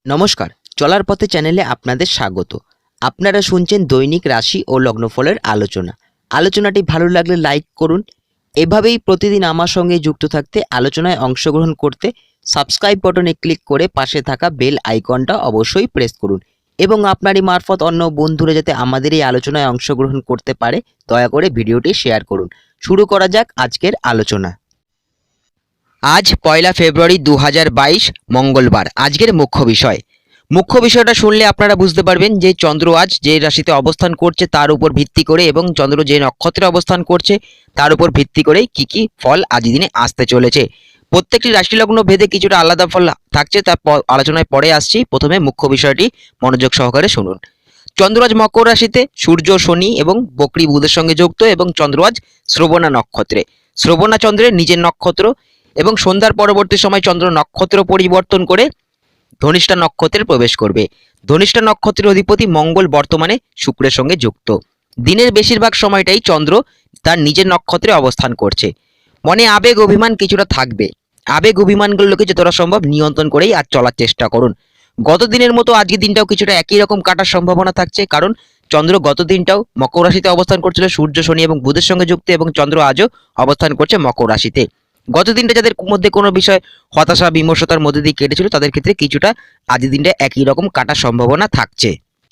নমস্কার, চলার পথে চ্যানেলে আপনাদের স্বাগত। আপনারা শুনছেন দৈনিক রাশি ও লগ্নফলের আলোচনা। আলোচনাটি ভালো লাগলে লাইক করুন। এভাবেই প্রতিদিন আমার সঙ্গে যুক্ত থাকতে, আলোচনায় অংশগ্রহণ করতে সাবস্ক্রাইব বাটনে ক্লিক করে পাশে থাকা বেল আইকনটা অবশ্যই প্রেস করুন এবং আপনারই মারফত অন্য বন্ধুরা যাতে আমাদের এই আলোচনায় অংশগ্রহণ করতে পারে, দয়া করে ভিডিওটি শেয়ার করুন। শুরু করা যাক আজকের আলোচনা। আজ 1 ফেব্রুয়ারি 2022 মঙ্গলবার। আজকের মুখ্য বিষয়টা শুনলে আপনারা বুঝতে পারবেন যে চন্দ্র আজ যে রাশিতে অবস্থান করছে তার উপর ভিত্তি করে এবং চন্দ্র যে নক্ষত্রে অবস্থান করছে তার উপর ভিত্তি করে কি ফল আজ দিনে আসতে চলেছে। প্রত্যেকটি রাশি লগ্ন ভেদে কিছুটা আলাদা ফল থাকছে, তার আলোচনায় পরে আসছি। প্রথমে মুখ্য বিষয়টি মনোযোগ সহকারে শুনুন। চন্দ্র আজ মকর রাশিতে, সূর্য শনি এবং বকরি বুধের সঙ্গে যুক্ত এবং চন্দ্র আজ শ্রবণা নক্ষত্রে। শ্রবণা চন্দ্রের নিজের নক্ষত্র এবং সন্ধ্যার পরবর্তী সময় চন্দ্র নক্ষত্র পরিবর্তন করে ধনিষ্ঠা নক্ষত্রে প্রবেশ করবে। ধনিষ্ঠা নক্ষত্রের অধিপতি মঙ্গল বর্তমানে শুক্রের সঙ্গে যুক্ত। দিনের বেশিরভাগ সময়টাই চন্দ্র তার নিজের নক্ষত্রে অবস্থান করছে। মনে আবেগ অভিমান কিছুটা থাকবে। আবেগ অভিমানগুলোকে যতটা সম্ভব নিয়ন্ত্রণ করেই আজ চলার চেষ্টা করুন। গত দিনের মতো আজকের দিনটাও কিছুটা একই রকম কাটার সম্ভাবনা থাকছে, কারণ চন্দ্র গত দিনটাও মকর রাশিতে অবস্থান করছিল সূর্য শনি এবং বুধের সঙ্গে যুক্ত, এবং চন্দ্র আজও অবস্থান করছে মকর রাশিতে। গত দিনটা যাদের মধ্যে কোনো বিষয় হতাশা বিমর্ষতার মধ্যে দিয়ে কেটেছিল তাদের ক্ষেত্রে কিছুটা আজ দিনটা একই রকম কাটার সম্ভাবনা থাকছে।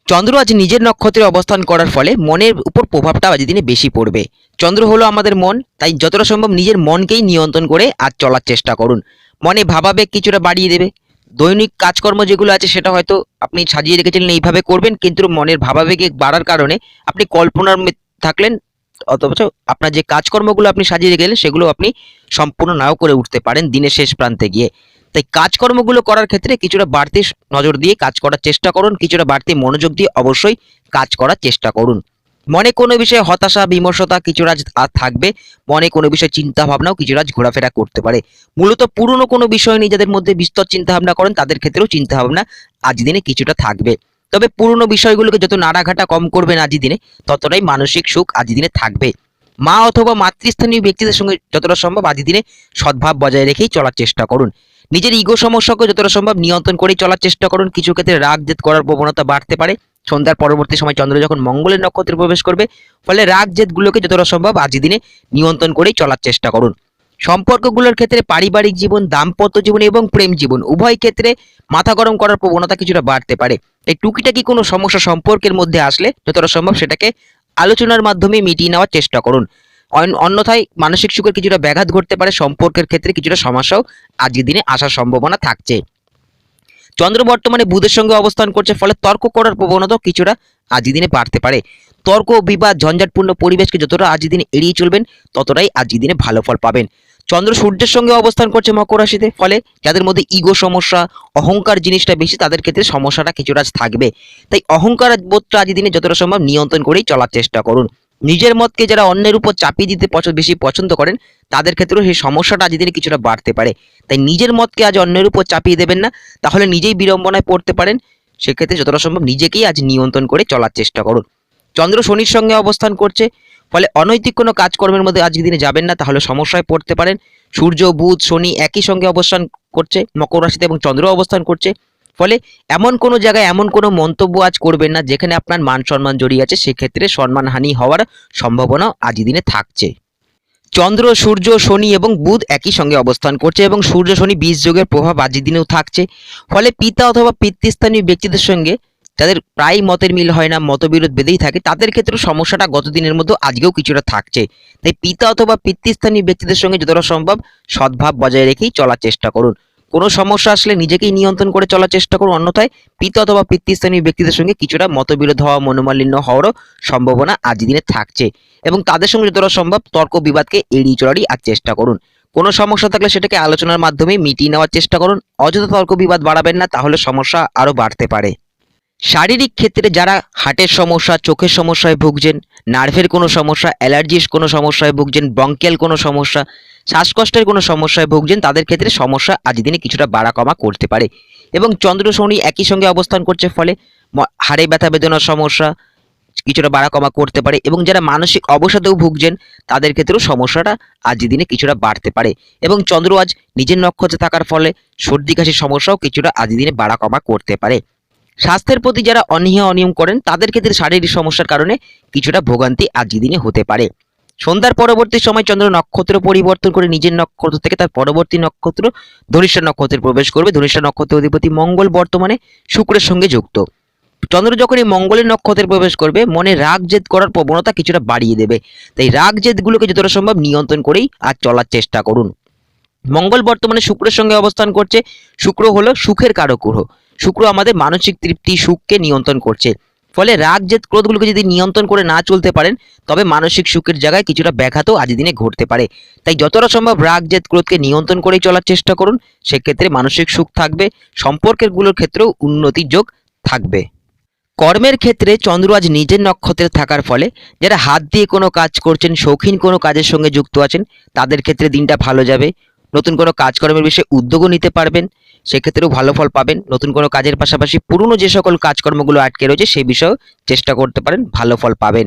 চন্দ্র আজ নিজের নক্ষত্রে অবস্থান করার ফলে মনের উপর প্রভাবটা আজ দিনে বেশি পড়বে। চন্দ্র হলো আমাদের মন, তাই যতটা সম্ভব নিজের মনকেই নিয়ন্ত্রণ করে আজ চলার চেষ্টা করুন। মনে ভাবাবেগ কিছুটা বাড়িয়ে দেবে। দৈনিক কাজকর্ম যেগুলো আছে সেটা হয়তো আপনি সাজিয়ে রেখেছিলেন এইভাবে করবেন, কিন্তু মনের ভাবাবেগে বাড়ার কারণে আপনি কল্পনার থাকলেন, অথচ আপনার যে কাজকর্মগুলো আপনি সাজিয়ে রেখেলেন সেগুলো আপনি সম্পূর্ণ নাও করে উঠতে পারেন দিনের শেষ প্রান্তে গিয়ে। তাই কাজকর্মগুলো করার ক্ষেত্রে কিছুটা বাড়তি নজর দিয়ে কাজ করার চেষ্টা করুন, কিছুটা বাড়তি মনোযোগ দিয়ে অবশ্যই কাজ করার চেষ্টা করুন। মনে কোনো বিষয়ে হতাশা বিমর্ষতা কিছুটা আজ থাকবে। মনে কোনো বিষয়ে চিন্তা ভাবনাও কিছুটা ঘোরাফেরা করতে পারে। মূলত পুরনো কোনো বিষয় নিয়ে যাদের মধ্যে বিস্তর চিন্তা ভাবনা করেন তাদের ক্ষেত্রেও চিন্তা ভাবনা আজ দিনে কিছুটা থাকবে। তবে পুরনো বিষয়গুলোকে যত নাড়াঘাটা কম করবেন আজ দিনে, ততটাই মানসিক সুখ আজ দিনে থাকবে। মা অথবা মাতৃস্থানীয় ব্যক্তিদের সঙ্গে যতটা সম্ভব আজ দিনে সদ্ভাব বজায় রেখেই চলার চেষ্টা করুন। নিজের ইগো সমস্যাকে যতটা সম্ভব নিয়ন্ত্রণ করেই চলার চেষ্টা করুন। কিছু ক্ষেত্রে রাগ জেদ করার প্রবণতা বাড়তে পারে। সন্ধ্যার পরবর্তী সময় চন্দ্র যখন মঙ্গলের নক্ষত্রে প্রবেশ করবে, ফলে রাগ জেদগুলোকে যতটা সম্ভব আজ দিনে নিয়ন্ত্রণ করেই চলার চেষ্টা করুন। সম্পর্কগুলোর ক্ষেত্রে পারিবারিক জীবন, দাম্পত্য জীবন এবং প্রেম জীবন উভয় ক্ষেত্রে মাথা গরম করার প্রবণতা কিছুটা বাড়তে পারে। এই টুকিটাকি কোনো সমস্যা সম্পর্কের মধ্যে আসলে যতটা সম্ভব সেটাকে আলোচনার মাধ্যমে মিটিয়ে নেওয়ার চেষ্টা করুন। অন্যথায় মানসিক সুখের কিছুটা ব্যাঘাত ঘটতে পারে। সম্পর্কের ক্ষেত্রে কিছুটা সমস্যাও আজকের দিনে আসার সম্ভাবনা থাকছে। চন্দ্র বর্তমানে বুধের সঙ্গে অবস্থান করছে, ফলে তর্ক করার প্রবণতাও কিছুটা আজকের দিনে বাড়তে পারে। তর্ক বিবাদ ঝঞ্ঝাটপূর্ণ পরিবেশকে যতটা আজকের দিনে এড়িয়ে চলবেন ততটাই আজকের দিনে ভালো ফল পাবেন। চন্দ্র সূর্যের সঙ্গে অবস্থান করছে মকর রাশিতে, ফলে যাদের মধ্যে ইগো সমস্যা, অহংকার জিনিসটা বেশি, তাদের ক্ষেত্রে সমস্যাটা কিছুটা থাকবে। তাই অহংকার বোধটা আজকের দিনে যতটা সম্ভব নিয়ন্ত্রণ করেই চলার চেষ্টা করুন। নিজের মতকে যারা অন্যের উপর চাপিয়ে দিতে বেশি পছন্দ করেন তাদের ক্ষেত্রেও সেই সমস্যাটা আজকের দিনে কিছুটা বাড়তে পারে। তাই নিজের মতকে আজ অন্যের উপর চাপিয়ে দেবেন না, তাহলে নিজেই বিড়ম্বনায় পড়তে পারেন। সেক্ষেত্রে যতটা সম্ভব নিজেকেই আজ নিয়ন্ত্রণ করে চলার চেষ্টা করুন। চন্দ্র শনির সঙ্গে অবস্থান করছে, ফলে অনৈতিক কোনো কাজকর্মের মধ্যে আজকের দিনে যাবেন না, তাহলে সমস্যায় পড়তে পারেন। সূর্য বুধ শনি একই সঙ্গে অবস্থান করছে মকর রাশিতে এবং চন্দ্র অবস্থান করছে, ফলে এমন কোনো জায়গায় এমন কোনো মন্তব্য আজ করবেন না যেখানে আপনার মান সম্মান জড়িয়ে আছে। সেক্ষেত্রে সম্মানহানি হওয়ার সম্ভাবনা আজকের দিনে থাকছে। চন্দ্র সূর্য শনি এবং বুধ একই সঙ্গে অবস্থান করছে এবং সূর্য শনি 20 যোগের প্রভাব আজকের দিনেও থাকছে। ফলে পিতা অথবা পিতৃস্থানীয় ব্যক্তিদের সঙ্গে যাদের প্রায় মতের মিল হয় না, মতবিরোধ বেঁধেই থাকে, তাদের ক্ষেত্রে সমস্যাটা গত দিনের মতো আজকেও কিছুটা থাকছে। তাই পিতা অথবা পিতৃস্থানীয় ব্যক্তিদের সঙ্গে যতটা সম্ভব সদ্ভাব বজায় রেখেই চলার চেষ্টা করুন। কোনো সমস্যা আসলে নিজেকেই নিয়ন্ত্রণ করে চলার চেষ্টা করুন, অন্যথায় পিতা অথবা পিতৃস্থানীয় ব্যক্তিদের সঙ্গে কিছুটা মতবিরোধ হওয়া, মনোমালিন্য হওয়ারও সম্ভাবনা আজ দিনে থাকছে। এবং তাদের সঙ্গে যতটা সম্ভব তর্ক বিবাদকে এড়িয়ে চলারই আজ চেষ্টা করুন। কোনো সমস্যা থাকলে সেটাকে আলোচনার মাধ্যমে মিটিয়ে নেওয়ার চেষ্টা করুন। অযথা তর্ক বিবাদ বাড়াবেন না, তাহলে সমস্যা আরও বাড়তে পারে। শারীরিক ক্ষেত্রে যারা হার্টের সমস্যা, চোখের সমস্যায় ভুগছেন, নার্ভের কোনো সমস্যা, অ্যালার্জির কোনো সমস্যায় ভুগছেন, ব্রঙ্কিয়াল কোনো সমস্যা, শ্বাসকষ্টের কোনো সমস্যায় ভুগছেন, তাদের ক্ষেত্রে সমস্যা আজ দিনে কিছুটা বাড়া কমা করতে পারে। এবং চন্দ্র শনি একই সঙ্গে অবস্থান করছে, ফলে হাড়ে ব্যথা বেদনার সমস্যা, কিছুটা বাড়া কমা করতে পারে, এবং যারা মানসিক অবসাদেও ভুগছেন তাদের ক্ষেত্রেও সমস্যাটা আজকের দিনে কিছুটা বাড়তে পারে। এবং চন্দ্র আজ নিজের নক্ষত্রে থাকার ফলে সর্দি কাশির সমস্যাও কিছুটা আজকের দিনে বাড়া কমা করতে পারে। স্বাস্থ্যের প্রতি যারা অনিয়ম করেন তাদের ক্ষেত্রে শারীরিক সমস্যার কারণে কিছুটা ভোগান্তি আজকের দিনে হতে পারে। সন্ধ্যার পরবর্তী সময় চন্দ্র নক্ষত্র পরিবর্তন করে নিজের নক্ষত্র থেকে তার পরবর্তী নক্ষত্র ধনিষ্ঠা নক্ষত্রে প্রবেশ করবে। ধনিষ্ঠা নক্ষত্রের অধিপতি মঙ্গল বর্তমানে শুক্রের সঙ্গে যুক্ত। চন্দ্র যখন এই মঙ্গলের নক্ষত্রে প্রবেশ করবে মনে রাগ জেদ করার প্রবণতা কিছুটা বাড়িয়ে দেবে। তাই রাগ জেদগুলোকে যতটা সম্ভব নিয়ন্ত্রণ করেই আজ চলার চেষ্টা করুন। মঙ্গল বর্তমানে শুক্রের সঙ্গে অবস্থান করছে। শুক্র হলো সুখের কারক গ্রহ। শুক্র আমাদের মানসিক তৃপ্তি সুখকে নিয়ন্ত্রণ করছে। ফলে রাগ জেদ ক্রোধগুলোকে যদি নিয়ন্ত্রণ করে না চলতে পারেন তবে মানসিক সুখের জায়গায় কিছুটা ব্যাঘাতও আজ দিনে ঘটতে পারে। তাই যতটা সম্ভব রাগ জেদ ক্রোধকে নিয়ন্ত্রণ করেই চলার চেষ্টা করুন। সেক্ষেত্রে মানসিক সুখ থাকবে, সম্পর্কের গুলোর ক্ষেত্রেও উন্নতির যোগ থাকবে। কর্মের ক্ষেত্রে চন্দ্র আজ নিজের নক্ষত্রে থাকার ফলে যারা হাত দিয়ে কোনো কাজ করছেন, শৌখিন কোনো কাজের সঙ্গে যুক্ত আছেন, তাদের ক্ষেত্রে দিনটা ভালো যাবে। নতুন কোনো কাজকর্মের বিষয়ে উদ্যোগও নিতে পারবেন, সেক্ষেত্রেও ভালো ফল পাবেন। নতুন কোনো কাজের পাশাপাশি পুরনো যে সকল কাজকর্মগুলো আটকে রয়েছে সেই বিষয়েও চেষ্টা করতে পারেন, ভালো ফল পাবেন।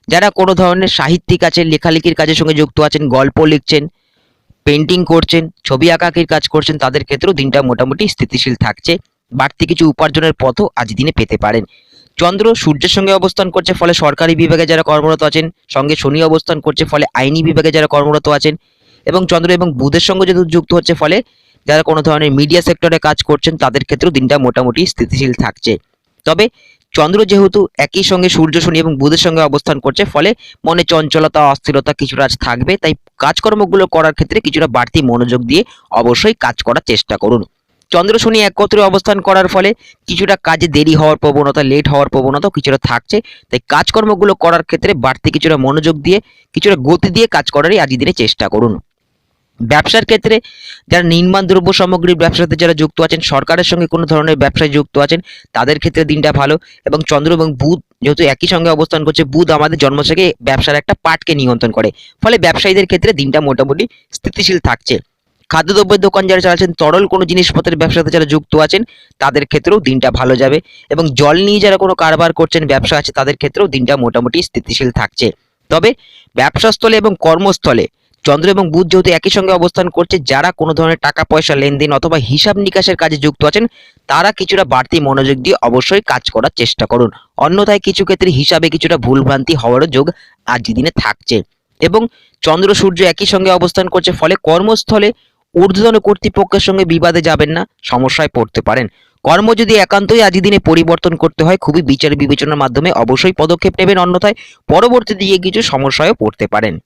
যারা কোনো ধরনের সাহিত্যিক আছেন, লেখালেখির কাজের সঙ্গে যুক্ত আছেন, গল্প লিখছেন, পেন্টিং করছেন, ছবি আঁকাআঁকির কাজ করছেন, তাদের ক্ষেত্রেও দিনটা মোটামুটি স্থিতিশীল থাকছে। বাড়তি কিছু উপার্জনের পথও আজ দিনে পেতে পারেন। চন্দ্র সূর্যের সঙ্গে অবস্থান করছে, ফলে সরকারি বিভাগে যারা কর্মরত আছেন, সঙ্গে শনি অবস্থান করছে, ফলে আইনি বিভাগে যারা কর্মরত আছেন, এবং চন্দ্র এবং বুধের সঙ্গে যেহেতু যুক্ত হচ্ছে, ফলে যারা কোনো ধরনের মিডিয়া সেক্টরে কাজ করছেন তাদের ক্ষেত্রেও দিনটা মোটামুটি স্থিতিশীল থাকছে। তবে চন্দ্র যেহেতু একই সঙ্গে সূর্য, শনি এবং বুধের সঙ্গে অবস্থান করছে, ফলে মনে চঞ্চলতা, অস্থিরতা কিছুটা আজ থাকবে। তাই কাজকর্মগুলো করার ক্ষেত্রে কিছুটা বাড়তি মনোযোগ দিয়ে অবশ্যই কাজ করার চেষ্টা করুন। চন্দ্র শনি একত্রে অবস্থান করার ফলে কিছুটা কাজে দেরি হওয়ার প্রবণতা, লেট হওয়ার প্রবণতাও কিছুটা থাকছে। তাই কাজকর্মগুলো করার ক্ষেত্রে বাড়তি কিছুটা মনোযোগ দিয়ে, কিছুটা গতি দিয়ে কাজ করারই আজকের দিনে চেষ্টা করুন। ব্যবসার ক্ষেত্রে যারা নির্মাণ দ্রব্য সামগ্রীর ব্যবসাতে যারা যুক্ত আছেন, সরকারের সঙ্গে কোনো ধরনের ব্যবসায় যুক্ত আছেন, তাদের ক্ষেত্রে দিনটা ভালো। এবং চন্দ্র এবং বুধ যেহেতু একই সঙ্গে অবস্থান করছে, বুধ আমাদের জন্ম থেকে ব্যবসার একটা পার্টকে নিয়ন্ত্রণ করে, ফলে ব্যবসায়ীদের ক্ষেত্রে দিনটা মোটামুটি স্থিতিশীল থাকছে। খাদ্যদ্রব্যের দোকান যারা চালাচ্ছেন, তরল কোনো জিনিসপত্রের ব্যবসাতে যারা যুক্ত আছেন, তাদের ক্ষেত্রেও দিনটা ভালো যাবে। এবং জল নিয়ে যারা কোনো কারবার করছেন, ব্যবসা আছে, তাদের ক্ষেত্রেও দিনটা মোটামুটি স্থিতিশীল থাকছে। তবে ব্যবসাস্থলে এবং কর্মস্থলে চন্দ্র এবং বুধ যেহেতু একই সঙ্গে অবস্থান করছে, যারা কোনো ধরনের টাকা পয়সা লেনদেন অথবা হিসাব নিকাশের কাজে যুক্ত আছেন, তারা কিছুটা বাড়তি মনোযোগ দিয়ে অবশ্যই কাজ করার চেষ্টা করুন। অন্যথায় কিছু ক্ষেত্রে হিসাবে কিছুটা ভুলভ্রান্তি হওয়ারও যোগ আজকের দিনে থাকছে। এবং চন্দ্র সূর্য একই সঙ্গে অবস্থান করছে, ফলে কর্মস্থলে ঊর্ধ্বতন কর্তৃপক্ষের সঙ্গে বিবাদে যাবেন না, সমস্যায় পড়তে পারেন। কর্ম যদি একান্তই আজকের দিনে পরিবর্তন করতে হয়, খুবই বিচার বিবেচনার মাধ্যমে অবশ্যই পদক্ষেপ নেবেন, অন্যথায় পরবর্তী দিকে কিছু সমস্যায়ও পড়তে পারেন।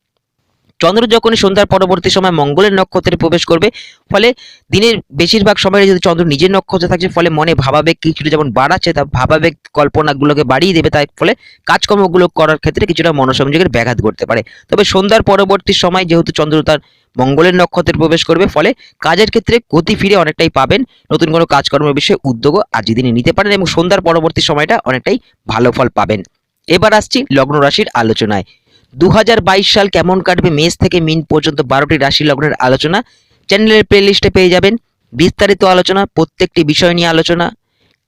চন্দ্র যখনই সন্ধ্যার পরবর্তী সময় মঙ্গলের নক্ষত্রে প্রবেশ করবে, ফলে দিনের বেশিরভাগ সময় যদি চন্দ্র নিজের নক্ষত্রে থাকছে, ফলে মনে ভাবাবেগ কিছুটা যেমন বাড়াচ্ছে, তা ভাবাবেগ কল্পনাগুলোকে বাড়িয়ে দেবে, তাই ফলে কাজকর্মগুলো করার ক্ষেত্রে কিছুটা মনোসংযোগের ব্যাঘাত ঘটতে পারে। তবে সন্ধ্যার পরবর্তী সময় যেহেতু চন্দ্র তার মঙ্গলের নক্ষত্রে প্রবেশ করবে, ফলে কাজের ক্ষেত্রে গতি ফিরে অনেকটাই পাবেন। নতুন কোনো কাজকর্মের বিষয়ে উদ্যোগও আজকের দিনে নিতে পারেন এবং সন্ধ্যার পরবর্তী সময়টা অনেকটাই ভালো ফল পাবেন। এবার আসছি লগ্ন রাশির আলোচনায়। 2022 সাল কেমন কাটবে মেষ থেকে মিন পর্যন্ত 12টি রাশি লগ্নের আলোচনা চ্যানেলের প্লেলিস্টে পেয়ে যাবেন। বিস্তারিত আলোচনা, প্রত্যেকটি বিষয় নিয়ে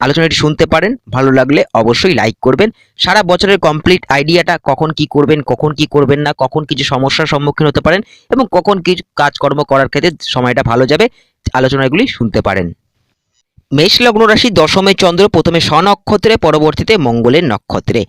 আলোচনাটি শুনতে পারেন। ভালো লাগলে অবশ্যই লাইক করবেন। সারা বছরের কমপ্লিট আইডিয়াটা, কখন কি করবেন, কখন কি করবেন না, কখন কিছু সমস্যার সম্মুখীন হতে পারেন এবং কখন কিছু কাজকর্ম করার ক্ষেত্রে সময়টা ভালো যাবে, আলোচনাগুলি শুনতে পারেন। মেষ লগ্ন রাশি, দশমে চন্দ্র, প্রথমে স্বনক্ষত্রে, পরবর্তীতে মঙ্গলের নক্ষত্রে।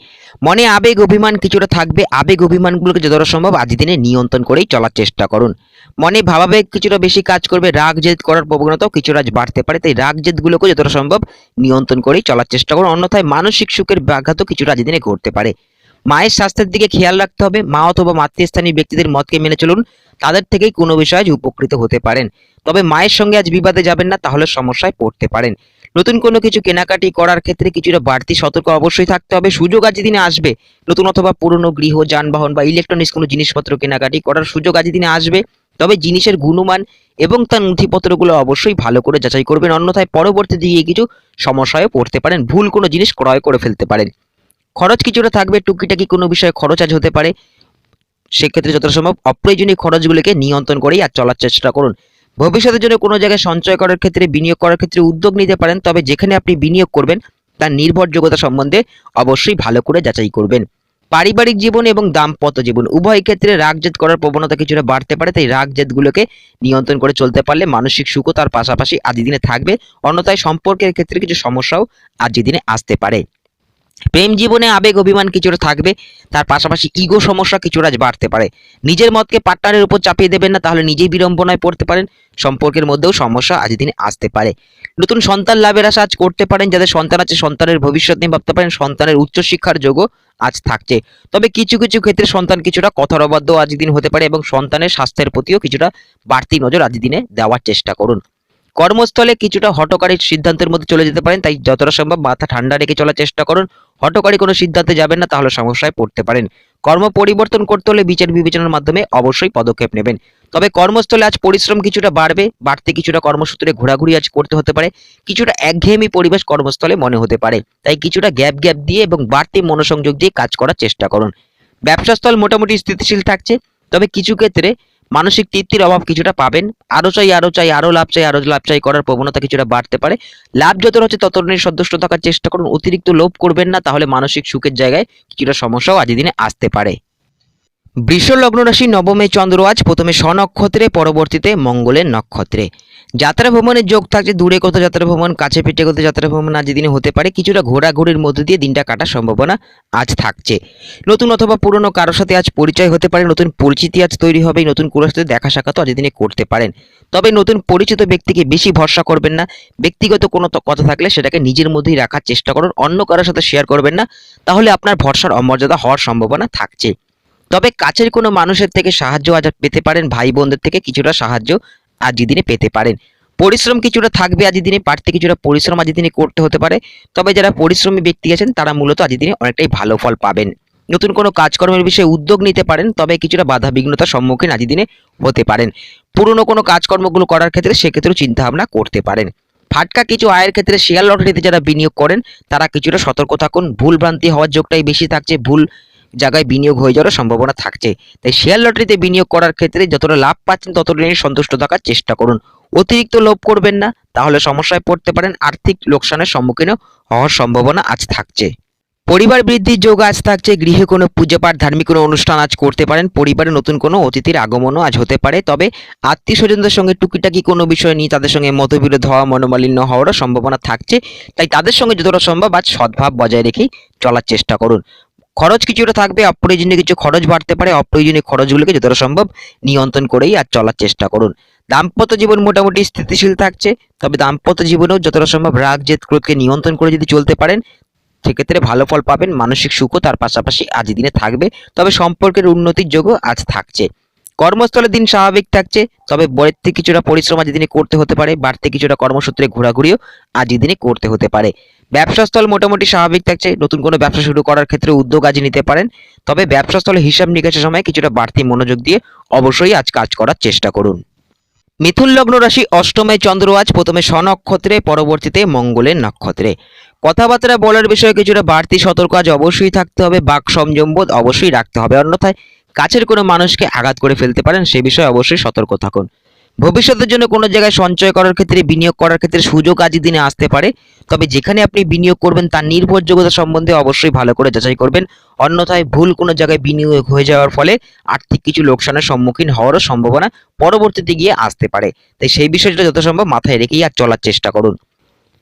মনে আবেগ অভিমান কিছুটা থাকবে। আবেগ অভিমানগুলোকে যতটা সম্ভব আজ দিনে নিয়ন্ত্রণ করেই চলার চেষ্টা করুন। মনে ভাবাবেগ কিছুটা বেশি কাজ করবে, রাগ জেদ করার প্রবণতাও কিছুটা আজ বাড়তে পারে। তাই রাগ জেদগুলোকে যতটা সম্ভব নিয়ন্ত্রণ করেই চলার চেষ্টা করুন, অন্যথায় মানসিক সুখের ব্যাঘাতও কিছুটা আজ দিনে ঘটতে পারে। মায়ের স্বাস্থ্যের দিকে খেয়াল রাখতে হবে। মা অথবা মাতৃস্থানীয় ব্যক্তিদের মতকে মেনে চলুন, তাদের থেকেই কোনো বিষয়ে আজ উপকৃত হতে পারেন। তবে মায়ের সঙ্গে আজ বিবাদে যাবেন না, তাহলে সমস্যায় পড়তে পারেন। নতুন কোনো কিছু কেনাকাটি করার ক্ষেত্রে কিছুটা বাড়তি সতর্ক অবশ্যই থাকতে হবে। সুযোগ আজ দিনে আসবে, নতুন অথবা পুরনো গৃহ, যানবাহন বা ইলেকট্রনিক্স কোনো জিনিসপত্র কেনাকাটি করার সুযোগ আজ দিনে আসবে। তবে জিনিসের গুণমান এবং তার নথিপত্রগুলো অবশ্যই ভালো করে যাচাই করবেন, অন্যথায় পরবর্তী দিকে কিছু সমস্যায় পড়তে পারেন, ভুল কোনো জিনিস ক্রয় করে ফেলতে পারেন। খরচ কিছুটা থাকবে, টুকিটাকি কোনো বিষয়ে খরচ আজ হতে পারে। সেক্ষেত্রে যতটা সম্ভব অপ্রয়োজনীয় খরচগুলিকে নিয়ন্ত্রণ করেই আর চলার চেষ্টা করুন। ভবিষ্যতের জন্য কোনো জায়গায় সঞ্চয় করার ক্ষেত্রে, বিনিয়োগ করার ক্ষেত্রে উদ্যোগ নিতে পারেন। তবে যেখানে আপনি বিনিয়োগ করবেন তার নির্ভরযোগ্যতা সম্বন্ধে অবশ্যই ভালো করে যাচাই করবেন। পারিবারিক জীবন এবং দাম্পত্য জীবন উভয় ক্ষেত্রে রাগ জেদ করার প্রবণতা কিছুটা বাড়তে পারে, তাই রাগ জেদগুলোকে নিয়ন্ত্রণ করে চলতে পারলে মানসিক সুখও তার পাশাপাশি আজকের দিনে থাকবে। অন্যথায় সম্পর্কের ক্ষেত্রে কিছু সমস্যাও আজকের দিনে আসতে পারে। প্রেম জীবনে আবেগ অভিমান কিছুটা থাকবে, তার পাশাপাশি ইগো সমস্যা কিছুটা বাড়তে পারে। নিজের মতকে পার্টনারের উপর চাপিয়ে দেবেন না, তাহলে নিজেই বিড়ম্বনায় পড়তে পারেন। সম্পর্কের মধ্যেও সমস্যা আজকের দিনে আসতে পারে। নতুন সন্তান লাভের আশা আজ করতে পারেন। যাদের সন্তান আছে সন্তানের ভবিষ্যৎ নিয়ে ভাবতে পারেন। সন্তানের উচ্চশিক্ষার যোগও আজ থাকছে। তবে কিছু কিছু ক্ষেত্রে সন্তান কিছুটা কথার অবাধ্য আজকের দিন হতে পারে এবং সন্তানের স্বাস্থ্যের প্রতিও কিছুটা বাড়তি নজর আজকের দিনে দেওয়ার চেষ্টা করুন। কর্মস্থলে কিছুটা হঠকারী সিদ্ধান্তের মধ্যে চলে যেতে পারেন, তাই যতটা সম্ভব মাথা ঠান্ডা রেখে চলার চেষ্টা করুন। হঠকারী কোনো সিদ্ধান্তে যাবেন না, তাহলে সমস্যায় পড়তে পারেন। কর্ম পরিবর্তন করতে হলে বিচার বিবেচনার মাধ্যমে অবশ্যই পদক্ষেপ নেবেন। তবে কর্মস্থলে আজ পরিশ্রম কিছুটা বাড়তে কিছুটা কর্মসূত্রে ঘোরাঘুরি আজ করতে হতে পারে। কিছুটা একঘেয়েমি পরিবেশ কর্মস্থলে মনে হতে পারে, তাই কিছুটা গ্যাপ দিয়ে এবং বাড়তি মনোসংযোগ দিয়ে কাজ করার চেষ্টা করুন। ব্যবসাস্থল মোটামুটি স্থিতিশীল থাকছে, তবে কিছু ক্ষেত্রে মানসিক তৃপ্তির অভাব কিছুটা পাবেন। আরো চাই, আরো লাভ চাই করার প্রবণতা কিছুটা বাড়তে পারে। লাভ যত হচ্ছে তত সন্তুষ্ট থাকার চেষ্টা করুন। অতিরিক্ত লোভ করবেন না, তাহলে মানসিক সুখের জায়গায় কিছুটা সমস্যাও আজকের দিনে আসতে পারে। বৃষ লগ্ন রাশি নবমে চন্দ্র আজ প্রথমে স্বনক্ষত্রে, পরবর্তীতে মঙ্গলের নক্ষত্রে। যাত্রা ভ্রমণের যোগ থাকছে। দূরে কোথাও যাত্রা ভ্রমণ, কাছে পিঠে কোথাও যাত্রা ভ্রমণ আজ দিনে হতে পারে। কিছুটা ঘোরাঘুরির মধ্যে দিয়ে দিনটা কাটার সম্ভাবনা আজ থাকছে। নতুন অথবা পুরনো কারোর সাথে আজ পরিচয় হতে পারে। নতুন পরিচিতি আজ তৈরি হবে। নতুন কারোর সাথে দেখা সাক্ষাৎ আজ দিনে করতে পারেন। তবে নতুন পরিচিত ব্যক্তিকে বেশি ভরসা করবেন না। ব্যক্তিগত কোনো কথা থাকলে সেটাকে নিজের মধ্যেই রাখার চেষ্টা করুন, অন্য কারোর সাথে শেয়ার করবেন না, তাহলে আপনার ভরসার অমর্যাদা হওয়ার সম্ভাবনা থাকছে। তবে কাছের কোনো মানুষের থেকে সাহায্য আজ পেতে পারেন। ভাই বোনদের থেকে কিছুটা সাহায্য আজকের দিনে পেতে পারেন। পরিশ্রম কিছুটা থাকবে আজকের দিনে, বাড়তি কিছুটা পরিশ্রম আজকের দিনে করতে হতে পারে। তবে যারা পরিশ্রমী ব্যক্তি আছেন তারা মূলত আজকের দিনে অনেকটাই ভালো ফল পাবেন। নতুন কোনো কাজকর্মের বিষয়ে উদ্যোগ নিতে পারেন, তবে কিছুটা বাধা বিঘ্নতার সম্মুখীন আজকের দিনে হতে পারেন। পুরনো কোনো কাজকর্মগুলো করার ক্ষেত্রে সেক্ষেত্রেও চিন্তাভাবনা করতে পারেন। ফাটকা কিছু আয়ের ক্ষেত্রে শেয়ার লটারিতে যারা বিনিয়োগ করেন তারা কিছুটা সতর্ক থাকুন। ভুল ভ্রান্তি হওয়ার যোগটাই বেশি থাকছে, ভুল জায়গায় বিনিয়োগ হয়ে যাওয়ার সম্ভাবনা থাকছে। তাই শেয়ার লটারিতে বিনিয়োগ করার ক্ষেত্রে যতটা লাভ পাচ্ছেন ততটা নিয়ে সন্তুষ্ট থাকার চেষ্টা করুন। অতিরিক্ত লোভ করবেন না, তাহলে সমস্যায় পড়তে পারেন। আর্থিক লোকসানের সম্মুখীন হওয়ার সম্ভাবনা আজ থাকছে। পরিবার বৃদ্ধির যোগ আজ থাকছে। গৃহে কোনো পুজো পাঠ, ধার্মিক কোনো অনুষ্ঠান আজ করতে পারেন। পরিবারে নতুন কোনো অতিথির আগমনও আজ হতে পারে। তবে আত্মীয় স্বজনদের সঙ্গে টুকিটাকি কোনো বিষয় নিয়ে তাদের সঙ্গে মতবিরোধ হওয়া, মনোমালিন্য হওয়ারও সম্ভাবনা থাকছে। তাই তাদের সঙ্গে যতটা সম্ভব আজ সদ্ভাব বজায় রেখেই চলার চেষ্টা করুন। খরচ কিছুটা থাকবে, অপ্রয়োজনীয় কিছু খরচ বাড়তে পারে। অপ্রয়োজনীয় খরচগুলোকে যতটা সম্ভব নিয়ন্ত্রণ করেই আজ চলার চেষ্টা করুন। দাম্পত্য জীবন মোটামুটি স্থিতিশীল থাকছে, তবে দাম্পত্য জীবনেও যতটা সম্ভব রাগ জেদ ক্রোধকে নিয়ন্ত্রণ করে যদি চলতে পারেন সেক্ষেত্রে ভালো ফল পাবেন। মানসিক সুখও তার পাশাপাশি আজ দিনে থাকবে। তবে সম্পর্কের উন্নতির যোগও আজ থাকছে। কর্মস্থলে দিন স্বাভাবিক থাকছে, তবে বাড়তি কিছুটা পরিশ্রম আজ দিনে করতে হতে পারে। বাড়তি কিছুটা কর্মসূত্রে ঘোরাঘুরিও আজ দিনে করতে হতে পারে। ব্যবসাস্থল মোটামুটি স্বাভাবিক থাকছে। নতুন কোনো ব্যবসা শুরু করার ক্ষেত্রে উদ্যোগ আজ নিতে পারেন। তবে ব্যবসাস্থলে হিসাব নিকাশের সময় কিছুটা বাড়তি মনোযোগ দিয়ে অবশ্যই আজ কাজ করার চেষ্টা করুন। মিথুন লগ্ন রাশি অষ্টমে চন্দ্র আজ প্রথমে স্বনক্ষত্রে, পরবর্তীতে মঙ্গলের নক্ষত্রে। কথাবার্তা বলার বিষয়ে কিছুটা বাড়তি সতর্ক আজ অবশ্যই থাকতে হবে। বাক সংযমবোধ অবশ্যই রাখতে হবে, অন্যথায় কাছের কোনো মানুষকে আঘাত করে ফেলতে পারেন। সে বিষয়ে অবশ্যই সতর্ক থাকুন। ভবিষ্যতের জন্য কোনো জায়গায় সঞ্চয় করার ক্ষেত্রে, বিনিয়োগ করার ক্ষেত্রে সুযোগ আজকের দিনে আসতে পারে। তবে যেখানে আপনি বিনিয়োগ করবেন তার নির্ভরযোগ্যতা সম্বন্ধে অবশ্যই ভালো করে যাচাই করবেন, অন্যথায় ভুল কোনো জায়গায় বিনিয়োগ হয়ে যাওয়ার ফলে আর্থিক কিছু লোকসানের সম্মুখীন হওয়ারও সম্ভাবনা পরবর্তীতে গিয়ে আসতে পারে। তাই সেই বিষয়টা যত সম্ভব মাথায় রেখেই আর চলার চেষ্টা করুন।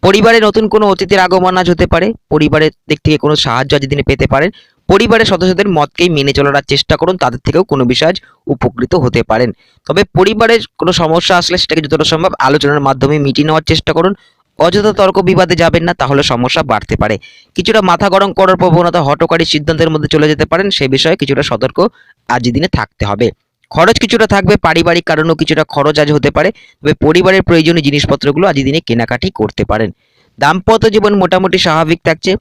পরিবারে নতুন কোনো অতিথির আগমন আজ হতে পারে। পরিবারের দিক থেকে কোনো সাহায্য আজ দিনে পেতে পারেন। পরিবারের সদস্যদের মতকেই মেনে চলার চেষ্টা করুন, তাদের থেকেও কোনো বিষয় আজ উপকৃত হতে পারেন। তবে পরিবারের কোনো সমস্যা আসলে সেটাকে যতটা সম্ভব আলোচনার মাধ্যমে মিটিয়ে নেওয়ার চেষ্টা করুন। অযথা তর্ক বিবাদে যাবেন না, তাহলে সমস্যা বাড়তে পারে। কিছুটা মাথা গরম করার প্রবণতা, হঠকারী সিদ্ধান্তের মধ্যে চলে যেতে পারেন। সে বিষয়ে কিছুটা সতর্ক আজ দিনে থাকতে হবে। খরচ কিছুটা থাকবে, পারিবারিক কারণেও কিছুটা খরচ আজ হতে পারে। তবে পরিবারের প্রয়োজনীয় জিনিসপত্রগুলো আজ দিনে কেনাকাটি করতে পারেন। দাম্পত্য জীবন মোটামুটি স্বাভাবিক থাকছে।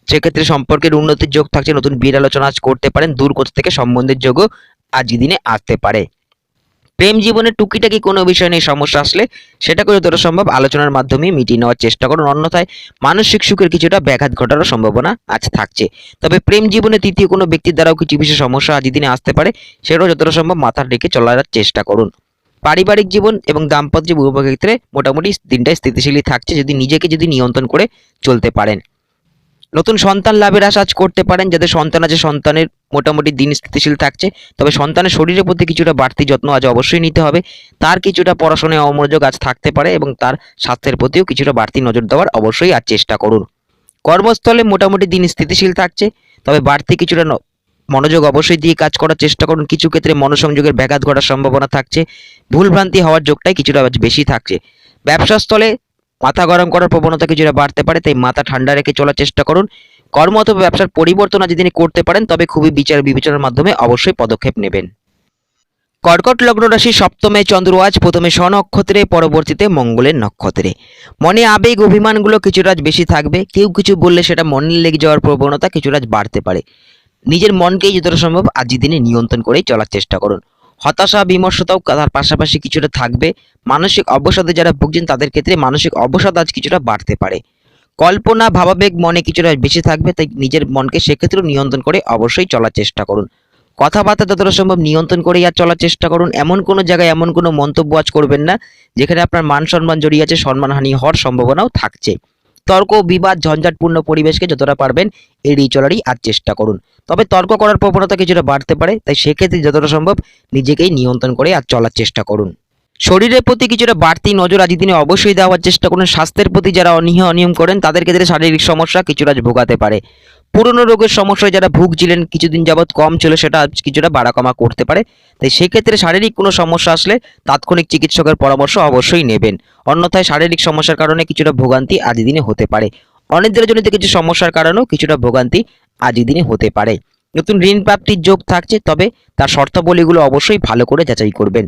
সেক্ষেত্রে সম্পর্কের উন্নতির যোগ থাকছে। নতুন বিয়ের আলোচনা আজ করতে পারেন। দূর কোথাও থেকে সম্বন্ধের যোগও আজকের দিনে আসতে পারে। প্রেম জীবনে টুকিটাকি কোনো বিষয় নিয়ে সমস্যা আসলে সেটাকে যতটা সম্ভব আলোচনার মাধ্যমে মিটিয়ে নেওয়ার চেষ্টা করুন, অন্যথায় মানসিক সুখের কিছুটা ব্যাঘাত ঘটারও সম্ভাবনা আজ থাকছে। তবে প্রেম জীবনে তৃতীয় কোনো ব্যক্তির দ্বারাও কিছু বিশেষ সমস্যা আজ দিনে আসতে পারে, সেটাও যতটা সম্ভব মাথায় রেখে চলার চেষ্টা করুন। পারিবারিক জীবন এবং দাম্পত্য জীবন উভয় ক্ষেত্রে মোটামুটি দিনটাই স্থিতিশীলই থাকছে, যদি নিজেকে নিয়ন্ত্রণ করে চলতে পারেন। নতুন সন্তান লাভের আশা আজ করতে পারেন। যাদের সন্তান আছে সন্তানের মোটামুটি দিন স্থিতিশীল থাকছে, তবে সন্তানের শরীরের প্রতি কিছুটা বাড়তি যত্ন আজ অবশ্যই নিতে হবে। তার কিছুটা পড়াশোনায় অমনোযোগ আজ থাকতে পারে এবং তার স্বাস্থ্যের প্রতিও কিছুটা বাড়তি নজর দেওয়ার অবশ্যই আজ চেষ্টা করুন। কর্মস্থলে মোটামুটি দিন স্থিতিশীল থাকছে, তবে বাড়তি কিছুটা মনোযোগ অবশ্যই দিয়ে কাজ করার চেষ্টা করুন। কিছু ক্ষেত্রে মনোসংযোগের ব্যাঘাত ঘটার সম্ভাবনা থাকছে, ভুলভ্রান্তি হওয়ার যোগটাই কিছুটা বেশি থাকছে। ব্যবসাস্থলে মাথা গরম করার প্রবণতা কিছুটা বাড়তে পারে, তাই মাথা ঠান্ডা রেখে চলার চেষ্টা করুন। কর্ম অথবা ব্যবসার পরিবর্তন আজ তিনি করতে পারেন, তবে খুবই বিচার বিবেচনার মাধ্যমে অবশ্যই পদক্ষেপ নেবেন। কর্কট লগ্ন রাশি সপ্তমে চন্দ্র আজ প্রথমে স্বনক্ষত্রে, পরবর্তীতে মঙ্গলের নক্ষত্রে। মনে আবেগ অভিমানগুলো কিছুটা আজ বেশি থাকবে। কেউ কিছু বললে সেটা মনে লেগে যাওয়ার প্রবণতা কিছুটা আজ বাড়তে পারে। নিজের মনকেই যতটা সম্ভব আজকের দিনে নিয়ন্ত্রণ করেই চলার চেষ্টা করুন। হতাশা বিমর্ষতাও তার পাশাপাশি কিছুটা থাকবে। মানসিক অবসাদে যারা ভুগছেন তাদের ক্ষেত্রে মানসিক অবসাদ আজ কিছুটা বাড়তে পারে। কল্পনা ভাবাবেগ মনে কিছুটা বেশি থাকবে, তাই নিজের মনকে সেক্ষেত্রেও নিয়ন্ত্রণ করে অবশ্যই চলার চেষ্টা করুন। কথাবার্তা যতটা সম্ভব নিয়ন্ত্রণ করেই আর চলার চেষ্টা করুন। এমন কোনো জায়গায় এমন কোনো মন্তব্য আজ করবেন না যেখানে আপনার মান সম্মান জড়িয়ে আছে, সম্মানহানি হওয়ার সম্ভাবনাও থাকছে। তর্ক বিবাদ ঝঞ্ঝাটপূর্ণ পরিবেশকে যতটা পারবেন এড়িয়ে চলারই আজ চেষ্টা করুন। তবে তর্ক করার প্রবণতা কিছুটা বাড়তে পারে, তাই সেক্ষেত্রে যতটা সম্ভব নিজেকেই নিয়ন্ত্রণ করে আজ চলার চেষ্টা করুন। শরীরের প্রতি কিছুটা বাড়তি নজর আজ দিনে অবশ্যই দেওয়ার চেষ্টা করুন। স্বাস্থ্যের প্রতি যারা অনিয়ম করেন তাদের ক্ষেত্রে শারীরিক সমস্যা কিছুটা আজ ভোগাতে পারে। পুরনো রোগের সমস্যায় যারা ভুগছিলেন, কিছুদিন যাবৎ কম ছিল, সেটা আজ কিছুটা বাড়া কমা করতে পারে। তাই সেক্ষেত্রে শারীরিক কোনো সমস্যা আসলে তাৎক্ষণিক চিকিৎসকের পরামর্শ অবশ্যই নেবেন। অন্যথায় শারীরিক সমস্যার কারণে কিছুটা ভোগান্তি আজ দিনে হতে পারে। অনিদ্রাজনিত কিছু সমস্যার কারণেও কিছুটা ভোগান্তি আজ দিনে হতে পারে। নতুন ঋণ প্রাপ্তির যোগ থাকছে, তবে তার শর্তাবলীগুলো অবশ্যই ভালো করে যাচাই করবেন।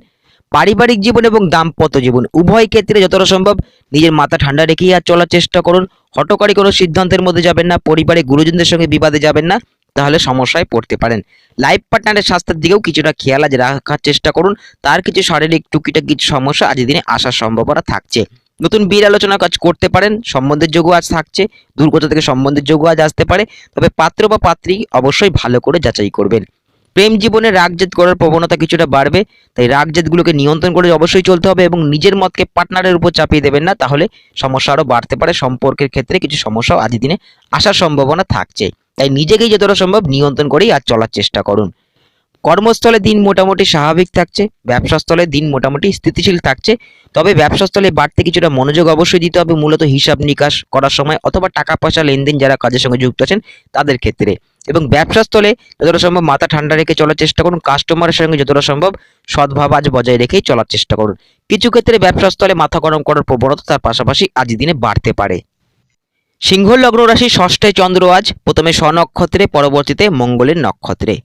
পারিবারিক জীবন এবং দাম্পত্য জীবন উভয় ক্ষেত্রে যতটা সম্ভব নিজের মাথা ঠান্ডা রেখেই আর চলার চেষ্টা করুন। হঠকারী কোনো সিদ্ধান্তের মধ্যে যাবেন না, পরিবারের গুরুজনদের সঙ্গে বিবাদে যাবেন না, তাহলে সমস্যায় পড়তে পারেন। লাইফ পার্টনারের স্বাস্থ্যের দিকেও কিছুটা খেয়াল আজ রাখার চেষ্টা করুন। তার কিছু শারীরিক টুকিটাকি কিছু সমস্যা আজ দিনে আসার সম্ভাবনা থাকছে। নতুন বিয়ের আলোচনা কাজ করতে পারেন। সম্বন্ধের যোগও আজ থাকছে, দূরগত থেকে সম্বন্ধের যোগও আজ আসতে পারে, তবে পাত্র বা পাত্রী অবশ্যই ভালো করে যাচাই করবেন। প্রেম জীবনে রাগজেদ করার প্রবণতা কিছুটা বাড়বে, তাই রাগজেদগুলোকে নিয়ন্ত্রণ করে অবশ্যই চলতে হবে এবং নিজের মতকে পার্টনারের উপর চাপিয়ে দেবেন না, তাহলে সমস্যা আরও বাড়তে পারে। সম্পর্কের ক্ষেত্রে কিছু সমস্যাও আজ দিনে আসার সম্ভাবনা থাকছে, তাই নিজেকেই যতটা সম্ভব নিয়ন্ত্রণ করেই আজ চলার চেষ্টা করুন। কর্মস্থলে দিন মোটামুটি স্বাভাবিক থাকছে, ব্যবসাস্থলে দিন মোটামুটি স্থিতিশীল থাকছে, তবে ব্যবসাস্থলে বাড়তে কিছুটা মনোযোগ অবশ্যই দিতে হবে, মূলত হিসাব নিকাশ করার সময় অথবা টাকা পয়সা লেনদেন যারা কাজের সঙ্গে যুক্ত আছেন তাদের ক্ষেত্রে। এবং ব্যবসাস্থলে যতটা সম্ভব মাথা ঠান্ডা রেখে চলার চেষ্টা করুন। কাস্টমারের সঙ্গে যতটা সম্ভব সদ্ভাব আজ বজায় রেখেই চলার চেষ্টা করুন। কিছু ক্ষেত্রে ব্যবসাস্থলে মাথা গরম করার প্রবণতা তার পাশাপাশি আজ দিনে বাড়তে পারে। সিংহ লগ্ন রাশি ষষ্ঠে চন্দ্র আজ প্রথমে স্বনক্ষত্রে, পরবর্তীতে মঙ্গলের নক্ষত্রে।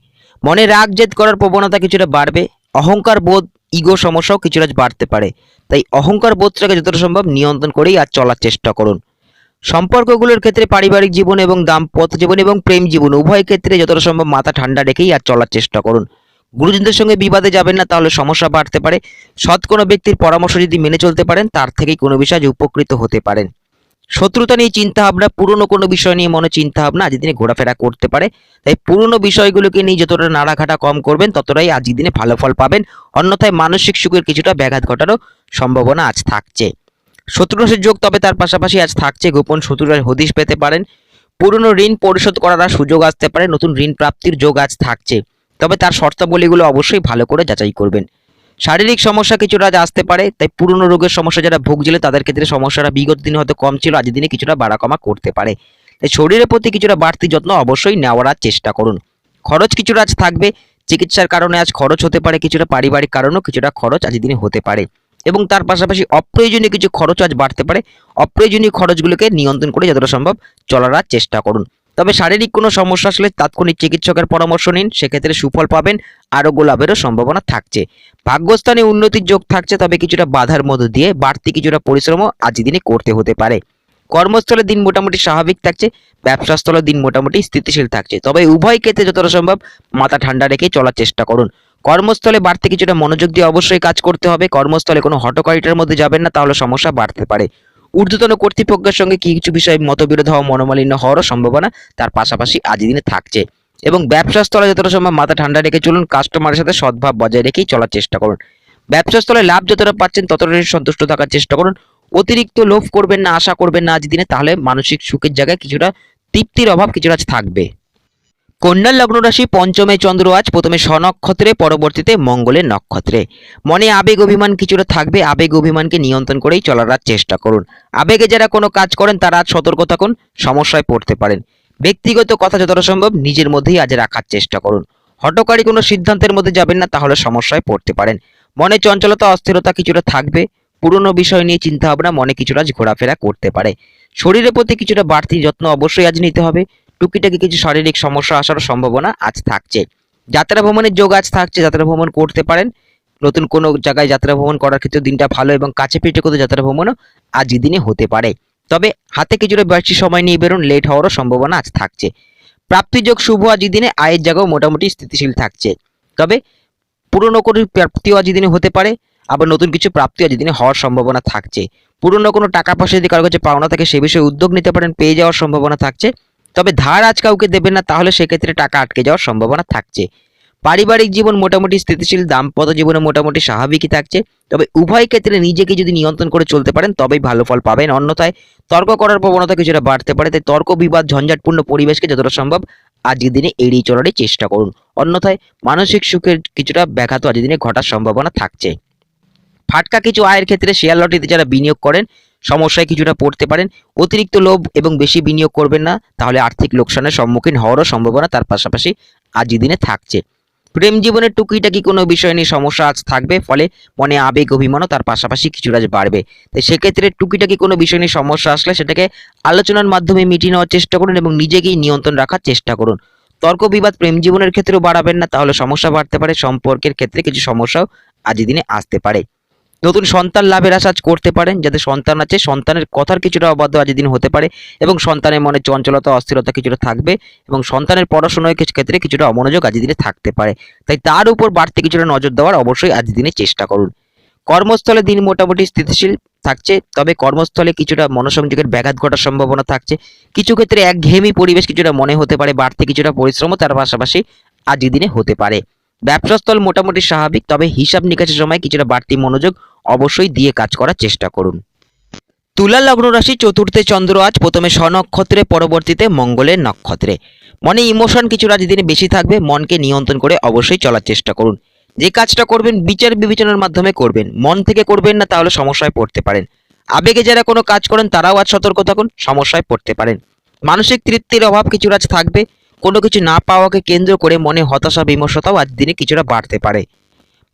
মনে রাগ জেদ করার প্রবণতা কিছুটা বাড়বে। অহংকার বোধ ইগো সমস্যাও কিছুটা বাড়তে পারে, তাই অহংকার বোধটাকে যতটা সম্ভব নিয়ন্ত্রণ করেই আজ চলার চেষ্টা করুন। সম্পর্কগুলোর ক্ষেত্রে পারিবারিক জীবন এবং দাম্পত্য জীবন এবং প্রেম জীবন উভয় ক্ষেত্রে যতটা সম্ভব মাথা ঠান্ডা রেখেই আজ চলার চেষ্টা করুন। গুরুজনদের সঙ্গে বিবাদে যাবেন না, তাহলে সমস্যা বাড়তে পারে। সৎ কোনো ব্যক্তির পরামর্শ যদি মেনে চলতে পারেন, তার থেকেই কোনো বিষয়ে উপকৃত হতে পারেন। শত্রুতা নিয়ে চিন্তা ভাবনা, পুরনো কোনো বিষয় নিয়ে মনে চিন্তা ভাবনা আজকের দিনে ঘোরাফেরা করতে পারে, তাই পুরনো বিষয়গুলোকে নিয়ে যতটা নাড়াঘাটা কম করবেন ততটাই আজকের দিনে ভালো ফল পাবেন। অন্যথায় মানসিক সুখের কিছুটা ব্যাঘাত ঘটারও সম্ভাবনা আজ থাকছে। শত্রুনাশের যোগ তবে তার পাশাপাশি আজ থাকছে। গোপন শত্রুর হদিশ পেতে পারেন। পুরনো ঋণ পরিশোধ করার সুযোগ আসতে পারে। নতুন ঋণ প্রাপ্তির যোগ আজ থাকছে, তবে তার শর্তাবলীগুলো অবশ্যই ভালো করে যাচাই করবেন। শারীরিক সমস্যা কিছুটা আজ আসতে পারে, তাই পুরনো রোগের সমস্যা যারা ভুগছিলেন তাদের ক্ষেত্রে সমস্যাটা বিগত দিনে হয়তো কম ছিল, আজকের দিনে কিছুটা বাড়া কমা করতে পারে। তাই শরীরের প্রতি কিছুটা বাড়তি যত্ন অবশ্যই নেওয়ার চেষ্টা করুন। খরচ কিছুটা আজ থাকবে। চিকিৎসার কারণে আজ খরচ হতে পারে, কিছুটা পারিবারিক কারণেও কিছুটা খরচ আজকের দিনে হতে পারে এবং তার পাশাপাশি অপ্রয়োজনীয় কিছু খরচ আজ বাড়তে পারে। অপ্রয়োজনীয় খরচগুলোকে নিয়ন্ত্রণ করে যতটা সম্ভব চলার চেষ্টা করুন। তবে শারীরিক কোনো সমস্যা আসলে তাৎক্ষণিক চিকিৎসকের পরামর্শ নিন, সেক্ষেত্রে সুফল পাবেন, আরোগ্য লাভেরও সম্ভাবনা থাকছে। ভাগ্যস্থানে উন্নতির যোগ থাকছে, তবে কিছুটা বাধার মধ্য দিয়ে বাড়তি কিছুটা পরিশ্রমও আজ দিনে করতে হতে পারে। কর্মস্থলে দিন মোটামুটি স্বাভাবিক থাকছে, ব্যবসাস্থলে দিন মোটামুটি স্থিতিশীল থাকছে, তবে উভয় ক্ষেত্রে যতটা সম্ভব মাথা ঠান্ডা রেখে চলার চেষ্টা করুন। কর্মস্থলে বাড়তি কিছুটা মনোযোগ দিয়ে অবশ্যই কাজ করতে হবে। কর্মস্থলে কোনো হটকারিতার মধ্যে যাবেন না, তাহলে সমস্যা বাড়তে পারে। ঊর্ধ্বতন কর্তৃপক্ষের সঙ্গে কিছু বিষয়ে মতবিরোধ হওয়া, মনোমালিন্য হওয়ারও সম্ভাবনা তার পাশাপাশি আজ দিনে থাকছে। এবং ব্যবসাস্থলে যতটা সম্ভব মাথা ঠান্ডা রেখে চলুন। কাস্টমারের সাথে সদ্ভাব বজায় রেখেই চলার চেষ্টা করুন। ব্যবসাস্থলে লাভ যতটা পাচ্ছেন ততটাই সন্তুষ্ট থাকার চেষ্টা করুন। অতিরিক্ত লোভ করবেন না, আশা করবেন না আজ দিনে, তাহলে মানসিক সুখের জায়গায় কিছুটা তৃপ্তির অভাব কিছুটা আজ থাকবে। কন্যা লগ্ন রাশি পঞ্চমে চন্দ্র আজ প্রথমে স্বনক্ষত্রে পরবর্তীতে মঙ্গলের নক্ষত্রে। মনে আবেগ অভিমান কিছুটা থাকবে, আবেগ অভিমানকে নিয়ন্ত্রণ করেই চলার আজ চেষ্টা করুন। আবেগে যারা কোনো কাজ করেন তারা আজ সতর্ক থাকুন, সমস্যায় পড়তে পারেন। ব্যক্তিগত কথা যতটা সম্ভব নিজের মধ্যেই আজ রাখার চেষ্টা করুন। হঠকারী কোনো সিদ্ধান্তের মধ্যে যাবেন না, তাহলে সমস্যায় পড়তে পারেন। মনে চঞ্চলতা অস্থিরতা কিছুটা থাকবে, পুরনো বিষয় নিয়ে চিন্তা ভাবনা মনে কিছুটা আজ ঘোরাফেরা করতে পারে। শরীরের প্রতি কিছুটা বাড়তি যত্ন অবশ্যই আজ নিতে হবে। টুকিটাকি কিছু শারীরিক সমস্যা আসার সম্ভাবনা আজ থাকছে। যাত্রা ভ্রমণের যোগ আজ থাকছে, যাত্রা ভ্রমণ করতে পারেন। নতুন কোনো জায়গায় যাত্রা ভ্রমণ করার ক্ষেত্রে দিনটা ভালো এবং কাছে পিঠে কোথাও যাত্রা ভ্রমণও আজ দিনে হতে পারে। তবে হাতে কিছুটা বেশি সময় নিয়ে বেরোন, লেট হওয়ারও সম্ভাবনা আজ থাকছে। প্রাপ্তিযোগ শুভ আজ দিনে, আয়ের জায়গাও মোটামুটি স্থিতিশীল থাকছে। তবে পুরনো কোনো প্রাপ্তিও আজ দিনে হতে পারে, আবার নতুন কিছু প্রাপ্তি আজ দিনে হওয়ার সম্ভাবনা থাকছে। পুরনো কোনো টাকা পয়সা যদি কারো কাছে পাওনা থাকে সে বিষয়ে উদ্যোগ নিতে পারেন, পেয়ে যাওয়ার সম্ভাবনা থাকছে। তবে ধার আজ কাউকে দেবেন না, তাহলে সেক্ষেত্রে টাকা আটকে যাওয়ার সম্ভাবনা থাকছে। পারিবারিক জীবন মোটামুটি স্থিতিশীল, দাম্পত্য জীবনে মোটামুটি স্বাভাবিকই থাকছে। তবে উভয় ক্ষেত্রে নিজেকে যদি নিয়ন্ত্রণ করে চলতে পারেন তবেই ভালো ফল পাবেন, অন্যথায় তর্ক করার প্রবণতা কিছুটা বাড়তে পারে। তাই তর্ক বিবাদ ঝঞ্ঝাটপূর্ণ পরিবেশকে যতটা সম্ভব আজকের দিনে এড়িয়ে চলারই চেষ্টা করুন, অন্যথায় মানসিক সুখের কিছুটা ব্যাঘাত আজকের দিনে ঘটার সম্ভাবনা থাকছে। ফাটকা কিছু আয়ের ক্ষেত্রে শেয়ার লটারিতে যারা বিনিয়োগ করেন সমস্যায় কিছুটা পড়তে পারেন। অতিরিক্ত লোভ এবং বেশি বিনিয়োগ করবেন না, তাহলে আর্থিক লোকসানের সম্মুখীন হওয়ারও সম্ভাবনা তার পাশাপাশি আজকের দিনে থাকছে। প্রেম জীবনের টুকিটাকি কোনো বিষয় নিয়ে সমস্যা আজ থাকবে, ফলে মনে আবেগ অভিমানও তার পাশাপাশি কিছুটা আজ বাড়বে। তাই সেক্ষেত্রে টুকিটাকি কোনো বিষয় নিয়ে সমস্যা আসলে সেটাকে আলোচনার মাধ্যমে মিটিয়ে নেওয়ার চেষ্টা করুন এবং নিজেকেই নিয়ন্ত্রণ রাখার চেষ্টা করুন। তর্ক বিবাদ প্রেম জীবনের ক্ষেত্রেও বাড়াবেন না, তাহলে সমস্যা বাড়তে পারে। সম্পর্কের ক্ষেত্রে কিছু সমস্যাও আজকের দিনে আসতে পারে। নতুন সন্তান লাভের আশা আজ করতে পারেন, যাদের সন্তান আছে সন্তানের কথার কিছুটা অবাধ্য আজকের দিন হতে পারে এবং সন্তানের মনে চঞ্চলতা অস্থিরতা কিছুটা থাকবে এবং সন্তানের পড়াশোনার ক্ষেত্রে কিছুটা অমনোযোগ আজকের দিনে থাকতে পারে। তাই তার উপর বাড়তি কিছুটা নজর দেওয়ার অবশ্যই আজকের দিনে চেষ্টা করুন। কর্মস্থলে দিন মোটামুটি স্থিতিশীল থাকছে, তবে কর্মস্থলে কিছুটা মনোসংযোগের ব্যাঘাত ঘটার সম্ভাবনা থাকছে। কিছু ক্ষেত্রে একঘেয়েমি পরিবেশ কিছুটা মনে হতে পারে, বাড়তি কিছুটা পরিশ্রমও তার পাশাপাশি আজকের দিনে হতে পারে। ব্যবসাস্থল মোটামুটি স্বাভাবিক, তবে হিসাব নিকাশের সময় কিছুটা বাড়তি মনোযোগ অবশ্যই দিয়ে কাজ করার চেষ্টা করুন। তুলা লগ্ন রাশি চতুর্থে চন্দ্র আজ প্রথমে স্বনক্ষত্রে পরবর্তীতে মঙ্গলের নক্ষত্রে। মনে ইমোশন কিছু আজ দিনে বেশি থাকবে, মনকে নিয়ন্ত্রণ করে অবশ্যই চলার চেষ্টা করুন। যে কাজটা করবেন বিচার বিবেচনার মাধ্যমে করবেন, মন থেকে করবেন না, তাহলে সমস্যায় পড়তে পারেন। আবেগে যারা কোনো কাজ করেন তারাও আজ সতর্ক থাকুন, সমস্যায় পড়তে পারেন। মানসিক তৃপ্তির অভাব কিছু আজ থাকবে, কোনো কিছু না পাওয়াকে কেন্দ্র করে মনে হতাশা বিমর্ষতাও আজ দিনে কিছুটা বাড়তে পারে।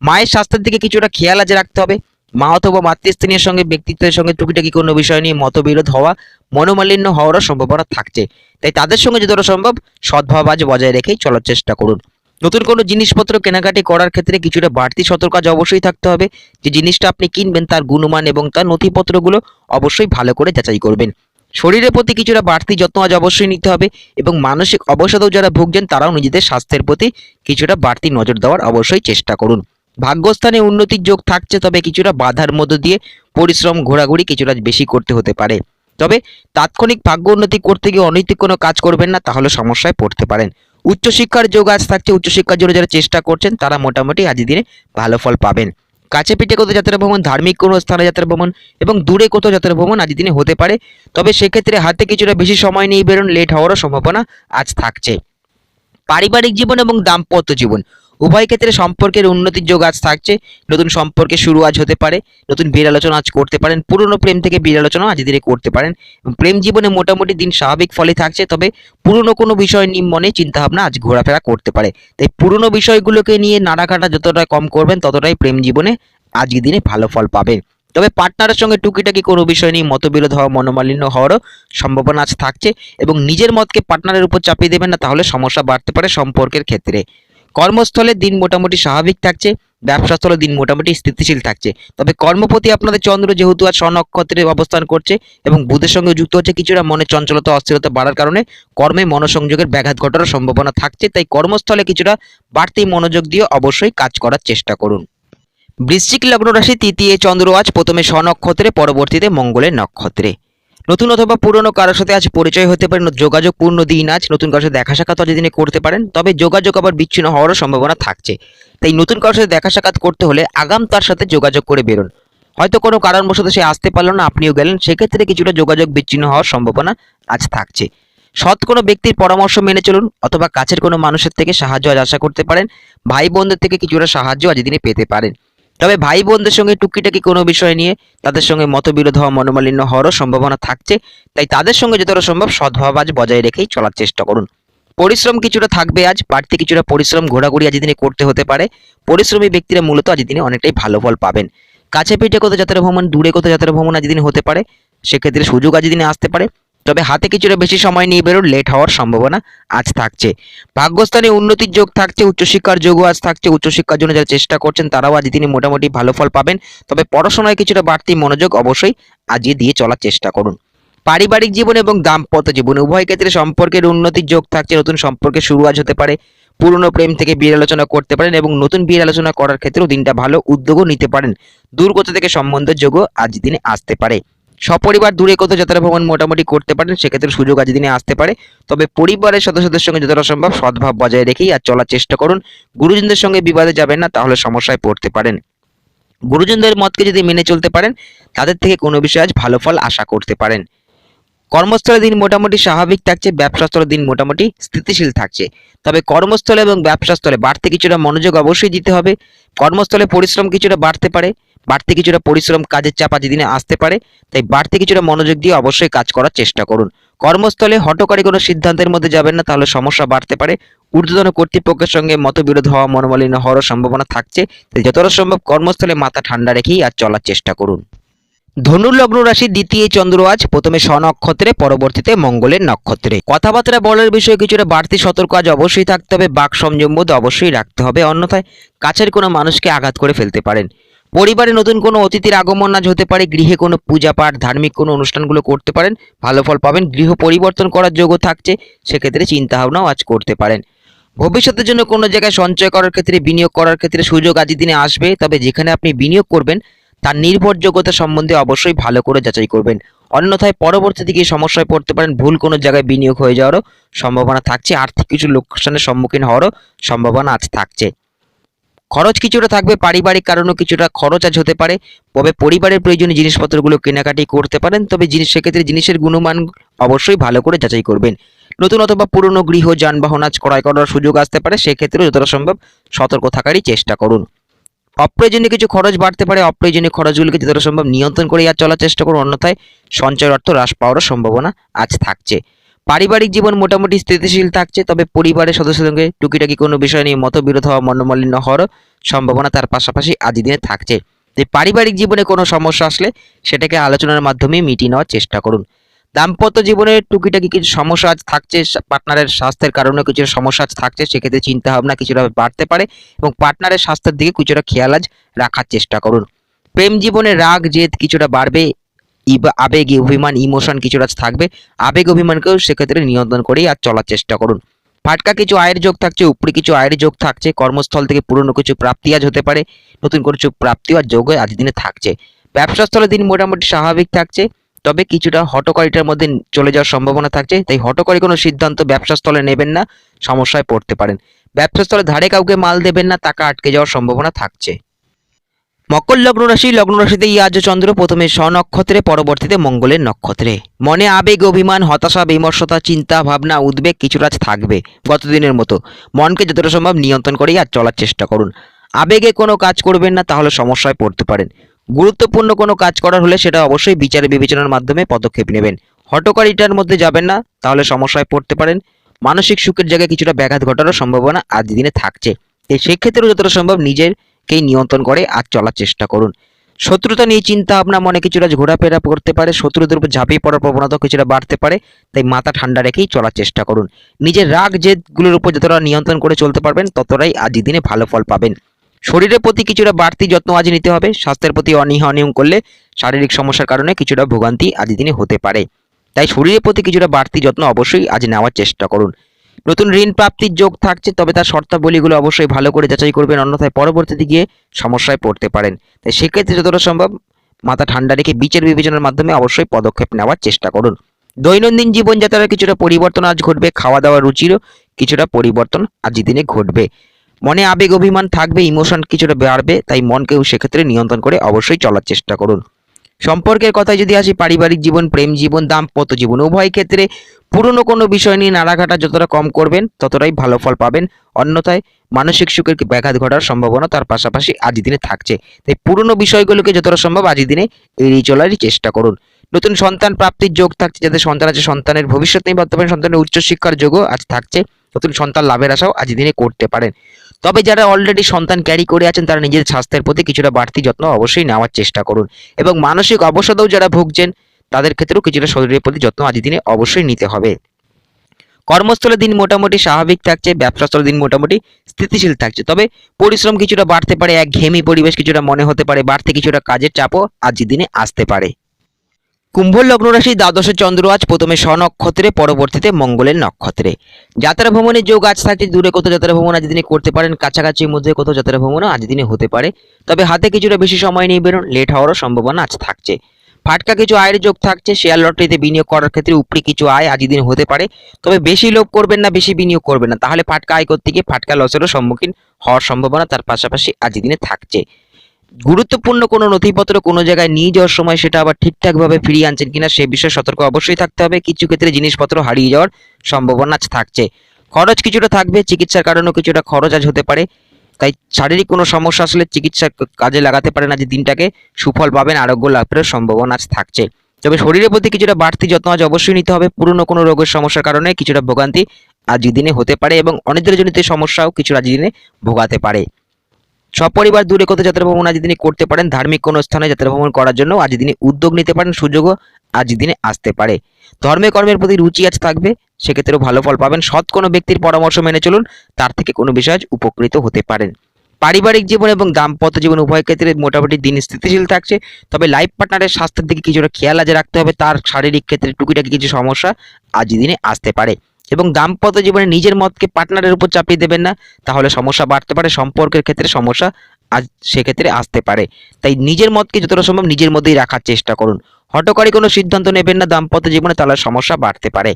মায়ের স্বাস্থ্যের দিকে কিছুটা খেয়াল আজ রাখতে হবে। মা অথবা মাতৃস্থানীয় সঙ্গে ব্যক্তিত্বের সঙ্গে টুকিটাকি কোনো বিষয় নিয়ে মতবিরোধ হওয়া, মনোমালিন্য হওয়ারও সম্ভাবনা থাকছে। তাই তাদের সঙ্গে যতটা সম্ভব সদ্ভাব আজ বজায় রেখেই চলার চেষ্টা করুন। নতুন কোনো জিনিসপত্র কেনাকাটি করার ক্ষেত্রে কিছুটা বাড়তি সতর্ক আজ অবশ্যই থাকতে হবে। যে জিনিসটা আপনি কিনবেন তার গুণমান এবং তার নথিপত্রগুলো অবশ্যই ভালো করে যাচাই করবেন। শরীরের প্রতি কিছুটা বাড়তি যত্ন আজ অবশ্যই নিতে হবে এবং মানসিক অবসাদেও যারা ভুগছেন তারাও নিজেদের স্বাস্থ্যের প্রতি কিছুটা বাড়তি নজর দেওয়ার অবশ্যই চেষ্টা করুন। ভাগ্যস্থানে উন্নতির যোগ থাকছে, তবে কিছুটা বাধার মধ্য দিয়ে পরিশ্রম ঘোরাঘুরি কিছুটা বেশি করতে হতে পারে। তবে তাৎক্ষণিক ভাগ্য উন্নতি করতে গিয়ে অনৈতিক কোনো কাজ করবেন না, তাহলে সমস্যায় পড়তে পারেন। উচ্চশিক্ষার যোগ আজ থাকছে, উচ্চশিক্ষার জন্য যারা চেষ্টা করছেন তারা মোটামুটি আজকের দিনে ভালো ফল পাবেন। কাছে পিঠে কোথাও যাত্রা ভ্রমণ, ধার্মিক কোনো স্থানে যাত্রা ভ্রমণ এবং দূরে কোথাও যাত্রা ভ্রমণ আজকের দিনে হতে পারে। তবে সেক্ষেত্রে হাতে কিছুটা বেশি সময় নিয়ে বেরোন, লেট হওয়ারও সম্ভাবনা আজ থাকছে। পারিবারিক জীবন এবং দাম্পত্য জীবন উভয় ক্ষেত্রে সম্পর্কের উন্নতির যোগ আজ থাকছে। নতুন সম্পর্কে শুরু আজ হতে পারে, নতুন বীর আলোচনা আজ করতে পারেন, পুরনো প্রেম থেকে বীর আলোচনা আজ দিনে করতে পারেন। প্রেম জীবনে মোটামুটি দিন স্বাভাবিক ফলে থাকছে, তবে পুরনো কোনো বিষয় নিয়ে মনে চিন্তাভাবনা আজ ঘোরাফেরা করতে পারে। তাই পুরনো বিষয়গুলোকে নিয়ে নাড়াঘাটা যতটা কম করবেন ততটাই প্রেম জীবনে আজকের দিনে ভালো ফল পাবেন। তবে পার্টনারের সঙ্গে টুকিটাকি কোনো বিষয় নিয়ে মতবিরোধ হওয়া, মনোমালিন্য হওয়ারও সম্ভাবনা আজ থাকছে এবং নিজের মতকে পার্টনারের উপর চাপিয়ে দেবেন না, তাহলে সমস্যা বাড়তে পারে সম্পর্কের ক্ষেত্রে। কর্মস্থলে দিন মোটামুটি স্বাভাবিক থাকছে, ব্যবসাস্থলে দিন মোটামুটি স্থিতিশীল থাকছে। তবে কর্মপতি আপনাদের চন্দ্র যেহেতু আজ স্বনক্ষত্রে অবস্থান করছে এবং বুধের সঙ্গে যুক্ত হচ্ছে, কিছুটা মনে চঞ্চলতা অস্থিরতা বাড়ার কারণে কর্মে মনোসংযোগের ব্যাঘাত ঘটার সম্ভাবনা থাকছে। তাই কর্মস্থলে কিছুটা বাড়তি মনোযোগ দিয়ে অবশ্যই কাজ করার চেষ্টা করুন। বৃশ্চিক লগ্ন রাশি তৃতীয় চন্দ্র আজ প্রথমে স্বনক্ষত্রে পরবর্তীতে মঙ্গলের নক্ষত্রে। নতুন অথবা পুরনো কারোর সাথে আজ পরিচয় হতে পারে, যোগাযোগপূর্ণ দিন আজ। নতুন কারোর সাথে দেখা সাক্ষাৎ আজ দিনে করতে পারেন, তবে যোগাযোগ আবার বিচ্ছিন্ন হওয়ারও সম্ভাবনা থাকছে। তাই নতুন কারোর সাথে দেখা সাক্ষাৎ করতে হলে আগাম তার সাথে যোগাযোগ করে বেরোন। হয়তো কোনো কারণবশত সে আসতে পারলো না, আপনিও গেলেন, সেক্ষেত্রে কিছুটা যোগাযোগ বিচ্ছিন্ন হওয়ার সম্ভাবনা আজ থাকছে। সৎ কোনো ব্যক্তির পরামর্শ মেনে চলুন অথবা কাছের কোনো মানুষের থেকে সাহায্য আজ আশা করতে পারেন। ভাই বোনদের থেকে কিছুটা সাহায্য আজ দিনে পেতে পারেন। তবে ভাই বোনদের সঙ্গে টুকিটাকি কোনো বিষয় নিয়ে তাদের সঙ্গে মতবিরোধ হওয়া, মনোমালিন্য হওয়ারও সম্ভাবনা থাকছে। তাই তাদের সঙ্গে যতটা সম্ভব সদ্ভাব আজ বজায় রেখেই চলার চেষ্টা করুন। পরিশ্রম কিছুটা থাকবে আজ, বাড়তি কিছুটা পরিশ্রম ঘোরাঘুরি আজ দিনে করতে হতে পারে। পরিশ্রমী ব্যক্তিরা মূলত আজ দিনে অনেকটাই ভালো ফল পাবেন। কাছে পিঠে কোথাও যাত্রা ভ্রমণ, দূরে কোথাও যাত্রা ভ্রমণ আজ দিনে হতে পারে, সেক্ষেত্রে সুযোগ আজ দিনে আসতে পারে। তবে হাতে কিছুটা বেশি সময় নিয়ে বেরোন, লেট হওয়ার সম্ভাবনা আজ থাকছে। ভাগ্যস্থানে উন্নতির যোগ থাকছে, উচ্চশিক্ষার যোগও আজ থাকছে। উচ্চশিক্ষার জন্য যারা চেষ্টা করছেন তারাও আজ দিনে মোটামুটি ভালো ফল পাবেন। তবে পড়াশোনায় কিছুটা বাড়তি মনোযোগ অবশ্যই আজকে দিয়ে চলার চেষ্টা করুন। পারিবারিক জীবন এবং দাম্পত্য জীবন উভয় ক্ষেত্রে সম্পর্কের উন্নতির যোগ থাকছে। নতুন সম্পর্কের শুরু আজ হতে পারে। পুরনো প্রেম থেকে বিয়ের আলোচনা করতে পারেন এবং নতুন বিয়ের আলোচনা করার ক্ষেত্রেও দিনটা ভালো, উদ্যোগও নিতে পারেন। দূর কোথা থেকে সম্বন্ধের যোগও আজ দিনে আসতে পারে। সপরিবার দূরে কোথাও যাত্রা ভ্রমণ মোটামুটি করতে পারেন, সেক্ষেত্রে সুযোগ আজ দিনে আসতে পারে। তবে পরিবারের সদস্যদের সঙ্গে যতটা সম্ভব সদ্ভাব বজায় রেখেই আজ চলার চেষ্টা করুন। গুরুজনদের সঙ্গে বিবাদে যাবেন না, তাহলে সমস্যায় পড়তে পারেন। গুরুজনদের মতকে যদি মেনে চলতে পারেন, তাদের থেকে কোনো বিষয়ে আজ ভালো ফল আশা করতে পারেন। কর্মস্থলের দিন মোটামুটি স্বাভাবিক থাকছে, ব্যবসাস্থলের দিন মোটামুটি স্থিতিশীল থাকছে। তবে কর্মস্থলে এবং ব্যবসাস্থলে বাড়তি কিছুটা মনোযোগ অবশ্যই দিতে হবে। কর্মস্থলে পরিশ্রম কিছুটা বাড়তে পারে, বাড়তি কিছুটা পরিশ্রম, কাজের চাপ আজ দিনে আসতে পারে। তাই বাড়তি কিছুটা মনোযোগ দিয়ে অবশ্যই কাজ করার চেষ্টা করুন। কর্মস্থলে হঠকারী কোনো সিদ্ধান্তের মধ্যে যাবেন না, তাহলে সমস্যা বাড়তে পারে। ঊর্ধ্বতন কর্তৃপক্ষের সঙ্গে মতবিরোধ হওয়া, মনোমালিন্য হওয়ার সম্ভাবনা থাকছে। তাই যতটা সম্ভব কর্মস্থলে মাথা ঠান্ডা রেখেই আজ চলার চেষ্টা করুন। ধনু লগ্ন রাশির দ্বিতীয় চন্দ্র আজ প্রথমে স্বনক্ষত্রে, পরবর্তীতে মঙ্গলের নক্ষত্রে। কথাবার্তা বলার বিষয়ে কিছুটা বাড়তি সতর্ক আজ অবশ্যই থাকতে হবে। বাক সংযম বোধ অবশ্যই রাখতে হবে, অন্যথায় কাছের কোনো মানুষকে আঘাত করে ফেলতে পারেন। পরিবারে নতুন কোনো অতিথির আগমন আজ হতে পারে। গৃহে কোনো পূজা পাঠ, ধার্মিক কোনো অনুষ্ঠানগুলো করতে পারেন, ভালো ফল পাবেন। গৃহ পরিবর্তন করার যোগও থাকছে, সেক্ষেত্রে চিন্তা ভাবনাও আজ করতে পারেন। ভবিষ্যতের জন্য কোনো জায়গায় সঞ্চয় করার ক্ষেত্রে, বিনিয়োগ করার ক্ষেত্রে সুযোগ আজ দিনে আসবে। তবে যেখানে আপনি বিনিয়োগ করবেন তার নির্ভরযোগ্যতা সম্বন্ধে অবশ্যই ভালো করে যাচাই করবেন, অন্যথায় পরবর্তী দিকে সমস্যায় পড়তে পারেন। ভুল কোনো জায়গায় বিনিয়োগ হয়ে যাওয়ারও সম্ভাবনা থাকছে। আর্থিক কিছু লোকসানের সম্মুখীন হওয়ারও সম্ভাবনা আজ থাকছে। খরচ কিছুটা থাকবে, পারিবারিক কারণেও কিছুটা খরচ আজ হতে পারে। তবে পরিবারের প্রয়োজনীয় জিনিসপত্রগুলো কেনাকাটি করতে পারেন, তবে সেক্ষেত্রে জিনিসের গুণমান অবশ্যই ভালো করে যাচাই করবেন। নতুন অথবা পুরনো গৃহ, যানবাহন আজ ক্রয় করার সুযোগ আসতে পারে, সেক্ষেত্রে যতটা সম্ভব সতর্ক থাকারই চেষ্টা করুন। অপ্রয়োজনীয় কিছু খরচ বাড়তে পারে, অপ্রয়োজনীয় খরচগুলিকে যতটা সম্ভব নিয়ন্ত্রণ করে আর চলার চেষ্টা করুন, অন্যথায় সঞ্চয়ের অর্থ হ্রাস পাওয়ারও সম্ভাবনা আজ থাকছে। পারিবারিক জীবন মোটামুটি স্থিতিশীল থাকছে, তবে পরিবারের সদস্যদের সঙ্গে টুকিটাকি কোনো বিষয় নিয়ে মতবিরোধ হওয়া, মনোমালিন্য হওয়ারও সম্ভাবনা তার পাশাপাশি আজ দিনে থাকছে। তাই পারিবারিক জীবনে কোনো সমস্যা আসলে সেটাকে আলোচনার মাধ্যমে মিটিয়ে নেওয়ার চেষ্টা করুন। দাম্পত্য জীবনে টুকিটাকি কিছু সমস্যা আজ থাকছে, পার্টনারের স্বাস্থ্যের কারণে কিছু সমস্যা আজ থাকছে, সেক্ষেত্রে চিন্তা ভাবনা কিছুটা বাড়তে পারে এবং পার্টনারের স্বাস্থ্যের দিকে কিছুটা খেয়াল আজ রাখার চেষ্টা করুন। প্রেম জীবনে রাগ জেদ কিছুটা বাড়বে, আবেগ অভিমান ইমোশন কিছুটা আজ থাকবে। আবেগ অভিমানকেও সেক্ষেত্রে নিয়ন্ত্রণ করেই আজ চলার চেষ্টা করুন। ফাটকা কিছু আয়ের যোগ থাকছে, উপরে কিছু আয়ের যোগ থাকছে। কর্মস্থল থেকে পুরনো কিছু প্রাপ্তি আজ হতে পারে, নতুন কিছু প্রাপ্তি আর যোগ আজ দিনে থাকছে। ব্যবসাস্থলের দিন মোটামুটি স্বাভাবিক থাকছে, তবে কিছুটা হটকারিতার মধ্যে চলে যাওয়ার সম্ভাবনা থাকছে। তাই হটকারী কোনো সিদ্ধান্ত ব্যবসাস্থলে নেবেন না, সমস্যায় পড়তে পারেন। ব্যবসাস্থলে ধারে কাউকে মাল দেবেন না, টাকা আটকে যাওয়ার সম্ভাবনা থাকছে। মকর লগ্ন রাশি, লগ্ন রাশিতে আজ চন্দ্র প্রথমে স্বনক্ষত্রে, পরবর্তীতে মঙ্গলের নক্ষত্রে। মনে আবেগ অভিমান, হতাশা, বিমর্ষতা, চিন্তা ভাবনা, উদ্বেগ কিছুটা আজ থাকবে। গতদিনের মতো মনকে যতটা সম্ভব নিয়ন্ত্রণ করেই আজ চলার চেষ্টা করুন। আবেগে কোনো কাজ করবেন না, তাহলে সমস্যায় পড়তে পারেন। গুরুত্বপূর্ণ কোনো কাজ করার হলে সেটা অবশ্যই বিচার বিবেচনার মাধ্যমে পদক্ষেপ নেবেন। হটকারিতার মধ্যে যাবেন না, তাহলে সমস্যায় পড়তে পারেন। মানসিক সুখের জায়গায় কিছুটা ব্যাঘাত ঘটারও সম্ভাবনা আজ দিনে থাকছে। সেক্ষেত্রেও যতটা সম্ভব নিজেরকেই নিয়ন্ত্রণ করে আজ চলার চেষ্টা করুন। শত্রুতা নিয়ে চিন্তা ভাবনা মনে কিছুটা ঘোরাফেরা করতে পারে, শত্রুদের উপর ঝাঁপিয়ে পড়ার প্রবণতা কিছুটা বাড়তে পারে। তাই মাথা ঠান্ডা রেখেই চলার চেষ্টা করুন। নিজের রাগ জেদগুলোর উপর যতটা নিয়ন্ত্রণ করে চলতে পারবেন, ততটাই আজ দিনে ভালো ফল পাবেন। শরীরের প্রতি কিছুটা বাড়তি যত্ন আজ নিতে হবে। স্বাস্থ্যের প্রতি অনিয়ম করলে শারীরিক সমস্যার কারণে কিছুটা ভোগান্তি আজ দিনে হতে পারে। তাই শরীরের প্রতি কিছুটা বাড়তি যত্ন অবশ্যই আজ নেওয়ার চেষ্টা করুন। নতুন ঋণ প্রাপ্তির যোগ থাকছে, তবে তার শর্তাবলীগুলো অবশ্যই ভালো করে যাচাই করবেন, অন্যথায় পরবর্তীতে গিয়ে সমস্যায় পড়তে পারেন। তাই সেক্ষেত্রে যতটা সম্ভব মাথা ঠান্ডা রেখে বিচার বিবেচনার মাধ্যমে অবশ্যই পদক্ষেপ নেওয়ার চেষ্টা করুন। দৈনন্দিন জীবনযাত্রার কিছুটা পরিবর্তন আজ ঘটবে, খাওয়া দাওয়ার রুচিরও কিছুটা পরিবর্তন আজ দিনে ঘটবে। মনে আবেগ অভিমান থাকবে, ইমোশন কিছুটা বাড়বে, তাই মনকেও সেক্ষেত্রে নিয়ন্ত্রণ করে অবশ্যই চলার চেষ্টা করুন। সম্পর্কের কথায় যদি আসি, পারিবারিক জীবন, প্রেম জীবন, দাম্পত্য জীবন উভয় ক্ষেত্রে পুরনো কোনো বিষয় নিয়ে নাড়াঘাটা যতটা কম করবেন ততটাই ভালো ফল পাবেন। অন্যথায় মানসিক সুখের ব্যাঘাত ঘটার সম্ভাবনা তার পাশাপাশি আজ দিনে থাকছে। তাই পুরনো বিষয়গুলোকে যতটা সম্ভব আজ দিনে এড়িয়ে চলারই চেষ্টা করুন। নতুন সন্তান প্রাপ্তির যোগ থাকছে, যাদের সন্তান আছে সন্তানের ভবিষ্যৎ নিয়ে বর্তমানে সন্তানের উচ্চশিক্ষার যোগও আজ থাকছে। নতুন সন্তান লাভের আশাও আজ দিনে করতে পারেন। তবে যারা অলরেডি সন্তান ক্যারি করে আছেন তারা নিজের স্বাস্থ্যের প্রতি কিছুটা বাড়তি যত্ন অবশ্যই নেওয়ার চেষ্টা করুন। এবং মানসিক অবসাদেও যারা ভুগছেন তাদের ক্ষেত্রেও কিছুটা শরীরের প্রতি যত্ন আজ দিনে অবশ্যই নিতে হবে। কর্মস্থলে দিন মোটামুটি স্বাভাবিক থাকছে, ব্যবসাস্থলে দিন মোটামুটি স্থিতিশীল থাকছে। তবে পরিশ্রম কিছুটা বাড়তে পারে, একঘেয়েমি পরিবেশ কিছুটা মনে হতে পারে, বাড়তি কিছুটা কাজের চাপও আজ দিনে আসতে পারে। কুম্ভ লগ্ন রাশি দ্বাদশে চন্দ্র আজ প্রথমে স্বনক্ষত্রে, পরবর্তীতে মঙ্গলের নক্ষত্রে। যাত্রা ভ্রমণের যোগ আজ থাকছে। দূরে কোথাও যাত্রা ভ্রমণ আজ দিনে করতে পারেন, কাছাকাছির মধ্যে কোথাও যাত্রা ভ্রমণও আজ দিনে হতে পারে। তবে হাতে কিছুটা বেশি সময় নিয়ে বেরোন, লেট হওয়ারও সম্ভাবনা আজ থাকছে। ফাটকা কিছু আয়ের যোগ থাকছে। শেয়ার লটারিতে বিনিয়োগ করার ক্ষেত্রে উপরি কিছু আয় আজ দিন হতে পারে। তবে বেশি লোভ করবেন না, বেশি বিনিয়োগ করবেন না, তাহলে ফাটকা আয় করতে গিয়ে ফাটকা লসেরও সম্মুখীন হওয়ার সম্ভাবনা তার পাশাপাশি আজ দিনে থাকছে। গুরুত্বপূর্ণ কোনো নথিপত্র কোনো জায়গায় নিয়ে যাওয়ার সময় সেটা আবার ঠিকঠাকভাবে ফিরিয়ে আনছেন কিনা সে বিষয়ে সতর্ক অবশ্যই থাকতে হবে। কিছু ক্ষেত্রে জিনিসপত্র হারিয়ে যাওয়ার সম্ভাবনা আজ থাকছে। খরচ কিছুটা থাকবে, চিকিৎসার কারণেও কিছুটা খরচ আজ হতে পারে। তাই শারীরিক কোনো সমস্যা আসলে চিকিৎসা কাজে লাগাতে পারেন, আজ দিনটাকে সুফল পাবেন, আরোগ্য লাভের সম্ভাবনা আজ থাকছে। তবে শরীরের প্রতি কিছুটা বাড়তি যত্ন আজ অবশ্যই নিতে হবে। পুরনো কোনো রোগের সমস্যার কারণে কিছুটা ভোগান্তি আজ দিনে হতে পারে এবং অনিদ্রাজনিত সমস্যাও কিছু আজ দিনে ভোগাতে পারে। সপরিবার দূরে কোথাও যাত্রা ভ্রমণ আজ দিনে করতে পারেন। ধার্মিক কোনো স্থানে যাত্রা ভ্রমণ করার জন্য আজ দিনে উদ্যোগ নিতে পারেন, সুযোগও আজ দিনে আসতে পারে। ধর্মে কর্মের প্রতি রুচি আজ থাকবে, সেক্ষেত্রেও ভালো ফল পাবেন। সৎ কোনো ব্যক্তির পরামর্শ মেনে চলুন, তার থেকে কোনো বিষয়ে আজ উপকৃত হতে পারেন। পারিবারিক জীবন এবং দাম্পত্য জীবন উভয় ক্ষেত্রে মোটামুটি দিন স্থিতিশীল থাকছে। তবে লাইফ পার্টনারের স্বাস্থ্যের দিকে কিছুটা খেয়াল আজ রাখতে হবে, তার শারীরিক ক্ষেত্রে টুকিটাকি কিছু সমস্যা আজ দিনে আসতে পারে। এবং দাম্পত্য জীবনে নিজের মতকে পার্টনারের উপর চাপিয়ে দেবেন না, তাহলে সমস্যা বাড়তে পারে, সম্পর্কের ক্ষেত্রে সমস্যা আজ সেক্ষেত্রে আসতে পারে। তাই নিজের মতকে যতটা সম্ভব নিজের মধ্যেই রাখার চেষ্টা করুন। হঠকারী কোনো সিদ্ধান্ত নেবেন না দাম্পত্য জীবনে, তাহলে সমস্যা বাড়তে পারে।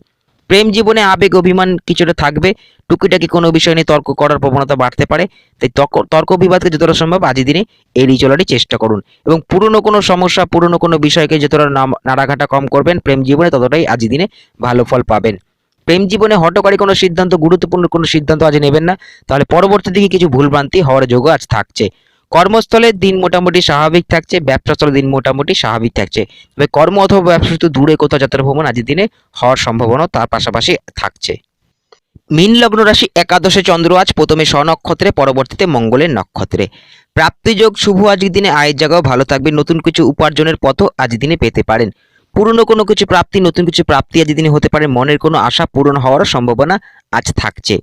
প্রেম জীবনে আবেগ অভিমান কিছুটা থাকবে, টুকিটাকি কোনো বিষয় নিয়ে তর্ক করার প্রবণতা বাড়তে পারে। তাই তর্ক বিবাদকে যতটা সম্ভব আজ দিনে এড়িয়ে চলারই চেষ্টা করুন এবং পুরনো কোনো সমস্যা পুরনো কোনো বিষয়কে যতটা নাড়াঘাটা কম করবেন প্রেম জীবনে, ততটাই আজ দিনে ভালো ফল পাবেন। প্রেম জীবনে হঠকারী কোনো সিদ্ধান্ত, গুরুত্বপূর্ণ কোনো সিদ্ধান্ত আজ নেবেন না, তাহলে পরবর্তী দিকে কিছু ভুলভ্রান্তি হওয়ার যোগও আজ থাকছে। কর্মস্থলে দিন মোটামুটি স্বাভাবিক থাকছে, ব্যবসাস্থলে দিন মোটামুটি স্বাভাবিক থাকছে। তবে কর্ম অথবা ব্যবসা তো দূরে কোথাও যাত্রা ভ্রমণ আজকের দিনে হওয়ার সম্ভাবনা তার পাশাপাশি থাকছে। মীন লগ্ন রাশি একাদশে চন্দ্র আজ প্রথমে স্বনক্ষত্রে, পরবর্তীতে মঙ্গলের নক্ষত্রে। প্রাপ্তিযোগ শুভ আজকের দিনে, আয়ের জায়গাও ভালো থাকবে। নতুন কিছু উপার্জনের পথও আজ দিনে পেতে পারেন। পুরনো কোনো কিছু প্রাপ্তি, নতুন কিছু প্রাপ্তি আজ দিনে হতে পারে। মনের কোনো আশা পূরণ হওয়ার সম্ভাবনা আজ থাকছে।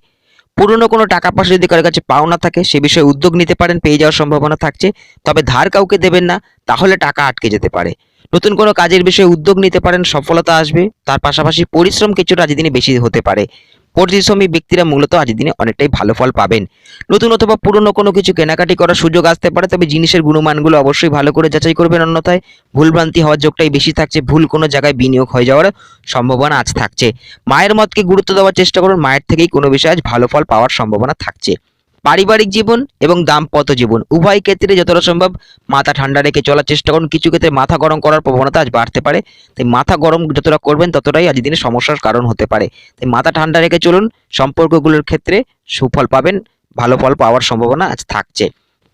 পুরনো কোনো টাকা পয়সা যদি কারোর কাছে পাওনা থাকে সে বিষয়ে উদ্যোগ নিতে পারেন, পেয়ে যাওয়ার সম্ভাবনা থাকছে। তবে ধার কাউকে দেবেন না, তাহলে টাকা আটকে যেতে পারে। নতুন কোনো কাজের বিষয়ে উদ্যোগ নিতে পারেন, সফলতা আসবে। তার পাশাপাশি পরিশ্রম কিছুটা আজ দিনে বেশি হতে পারে। পরিশ্রমী ব্যক্তিরা মূলত আজ দিনে অনেকটাই ভালো ফল পাবেন। নতুন অথবা পুরনো কোনো কিছু কেনাকাটি করার সুযোগ আসতে পারে, তবে জিনিসের গুণমানগুলো অবশ্যই ভালো করে যাচাই করবেন, অন্যথায় ভুলভ্রান্তি হওয়ার যোগটাই বেশি থাকছে। ভুল কোনো জায়গায় বিনিয়োগ হয়ে যাওয়ার সম্ভাবনা আজ থাকছে। মায়ের মতকে গুরুত্ব দেওয়ার চেষ্টা করুন, মায়ের থেকেই কোনো বিষয়ে আজ ভালো ফল পাওয়ার সম্ভাবনা থাকছে। পারিবারিক জীবন এবং দাম্পত্য জীবন উভয় ক্ষেত্রে যতটা সম্ভব মাথা ঠান্ডা রেখে চলার চেষ্টা করুন। কিছু ক্ষেত্রে মাথা গরম করার প্রবণতা আজ বাড়তে পারে, তাই মাথা গরম যতটা করবেন ততটাই আজ দিনে সমস্যার কারণ হতে পারে। তাই মাথা ঠান্ডা রেখে চলুন, সম্পর্কগুলোর ক্ষেত্রে সুফল পাবেন, ভালো ফল পাওয়ার সম্ভাবনা আজ থাকছে।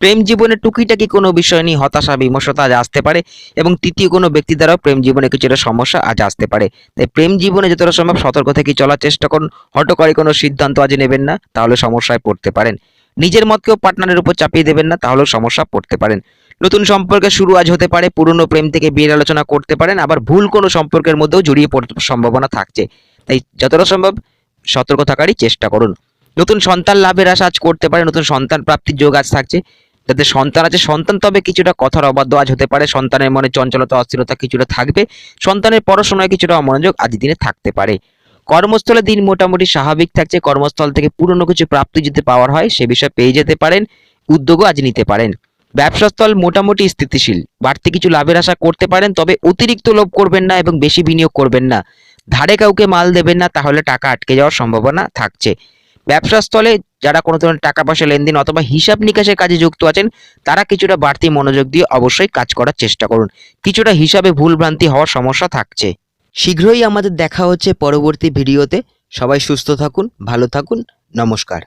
প্রেম জীবনে টুকিটাকি কোনো বিষয় নিয়ে হতাশা বিমর্ষতা আজ আসতে পারে এবং তৃতীয় কোনো ব্যক্তি দ্বারাও প্রেম জীবনে কিছুটা সমস্যা আজ আসতে পারে। তাই প্রেম জীবনে যতটা সম্ভব সতর্ক থেকে চলার চেষ্টা করুন। হঠকারী কোনো সিদ্ধান্ত আজ নেবেন না, তাহলে সমস্যায় পড়তে পারেন। নিজের মতকেও পার্টনারের উপর চাপিয়ে দেবেন না, তাহলেও সমস্যা পড়তে পারেন। নতুন সম্পর্কের শুরু আজ হতে পারে, পুরনো প্রেম থেকে বিয়ের আলোচনা করতে পারেন, আবার ভুল কোনো সম্পর্কের মধ্যেও জড়িয়ে পড়তে সম্ভাবনা থাকছে। তাই যতটা সম্ভব সতর্ক থাকারই চেষ্টা করুন। নতুন সন্তান লাভের আশা আজ করতে পারে, নতুন সন্তান প্রাপ্তির যোগ আজ থাকছে। যাদের সন্তান আছে সন্তান তবে কিছুটা কথার অবাধ্য আজ হতে পারে, সন্তানের মনে চঞ্চলতা অস্থিরতা কিছুটা থাকবে, সন্তানের পড়াশোনায় কিছুটা অমনোযোগ আজ দিনে থাকতে পারে। কর্মস্থলে দিন মোটামুটি স্বাভাবিক থাকছে। কর্মস্থল থেকে পুরনো কিছু প্রাপ্তি যদি পাওয়ার হয় সে বিষয়ে পেয়ে যেতে পারেন, উদ্যোগও আজ নিতে পারেন। ব্যবসাস্থল মোটামুটি স্থিতিশীল, বাড়তি কিছু লাভের আশা করতে পারেন, তবে অতিরিক্ত লোভ করবেন না এবং বেশি বিনিয়োগ করবেন না। ধারে কাউকে মাল দেবেন না, তাহলে টাকা আটকে যাওয়ার সম্ভাবনা থাকছে। ব্যবসাস্থলে যারা কোনো ধরনের টাকা পয়সা লেনদেন অথবা হিসাব নিকাশের কাজে যুক্ত আছেন তারা কিছুটা বাড়তি মনোযোগ দিয়ে অবশ্যই কাজ করার চেষ্টা করুন। কিছুটা হিসাবে ভুলভ্রান্তি হওয়ার সমস্যা থাকছে। শীঘ্রই আমাদের দেখা হচ্ছে পরবর্তী ভিডিওতে। সবাই সুস্থ থাকুন, ভালো থাকুন, নমস্কার।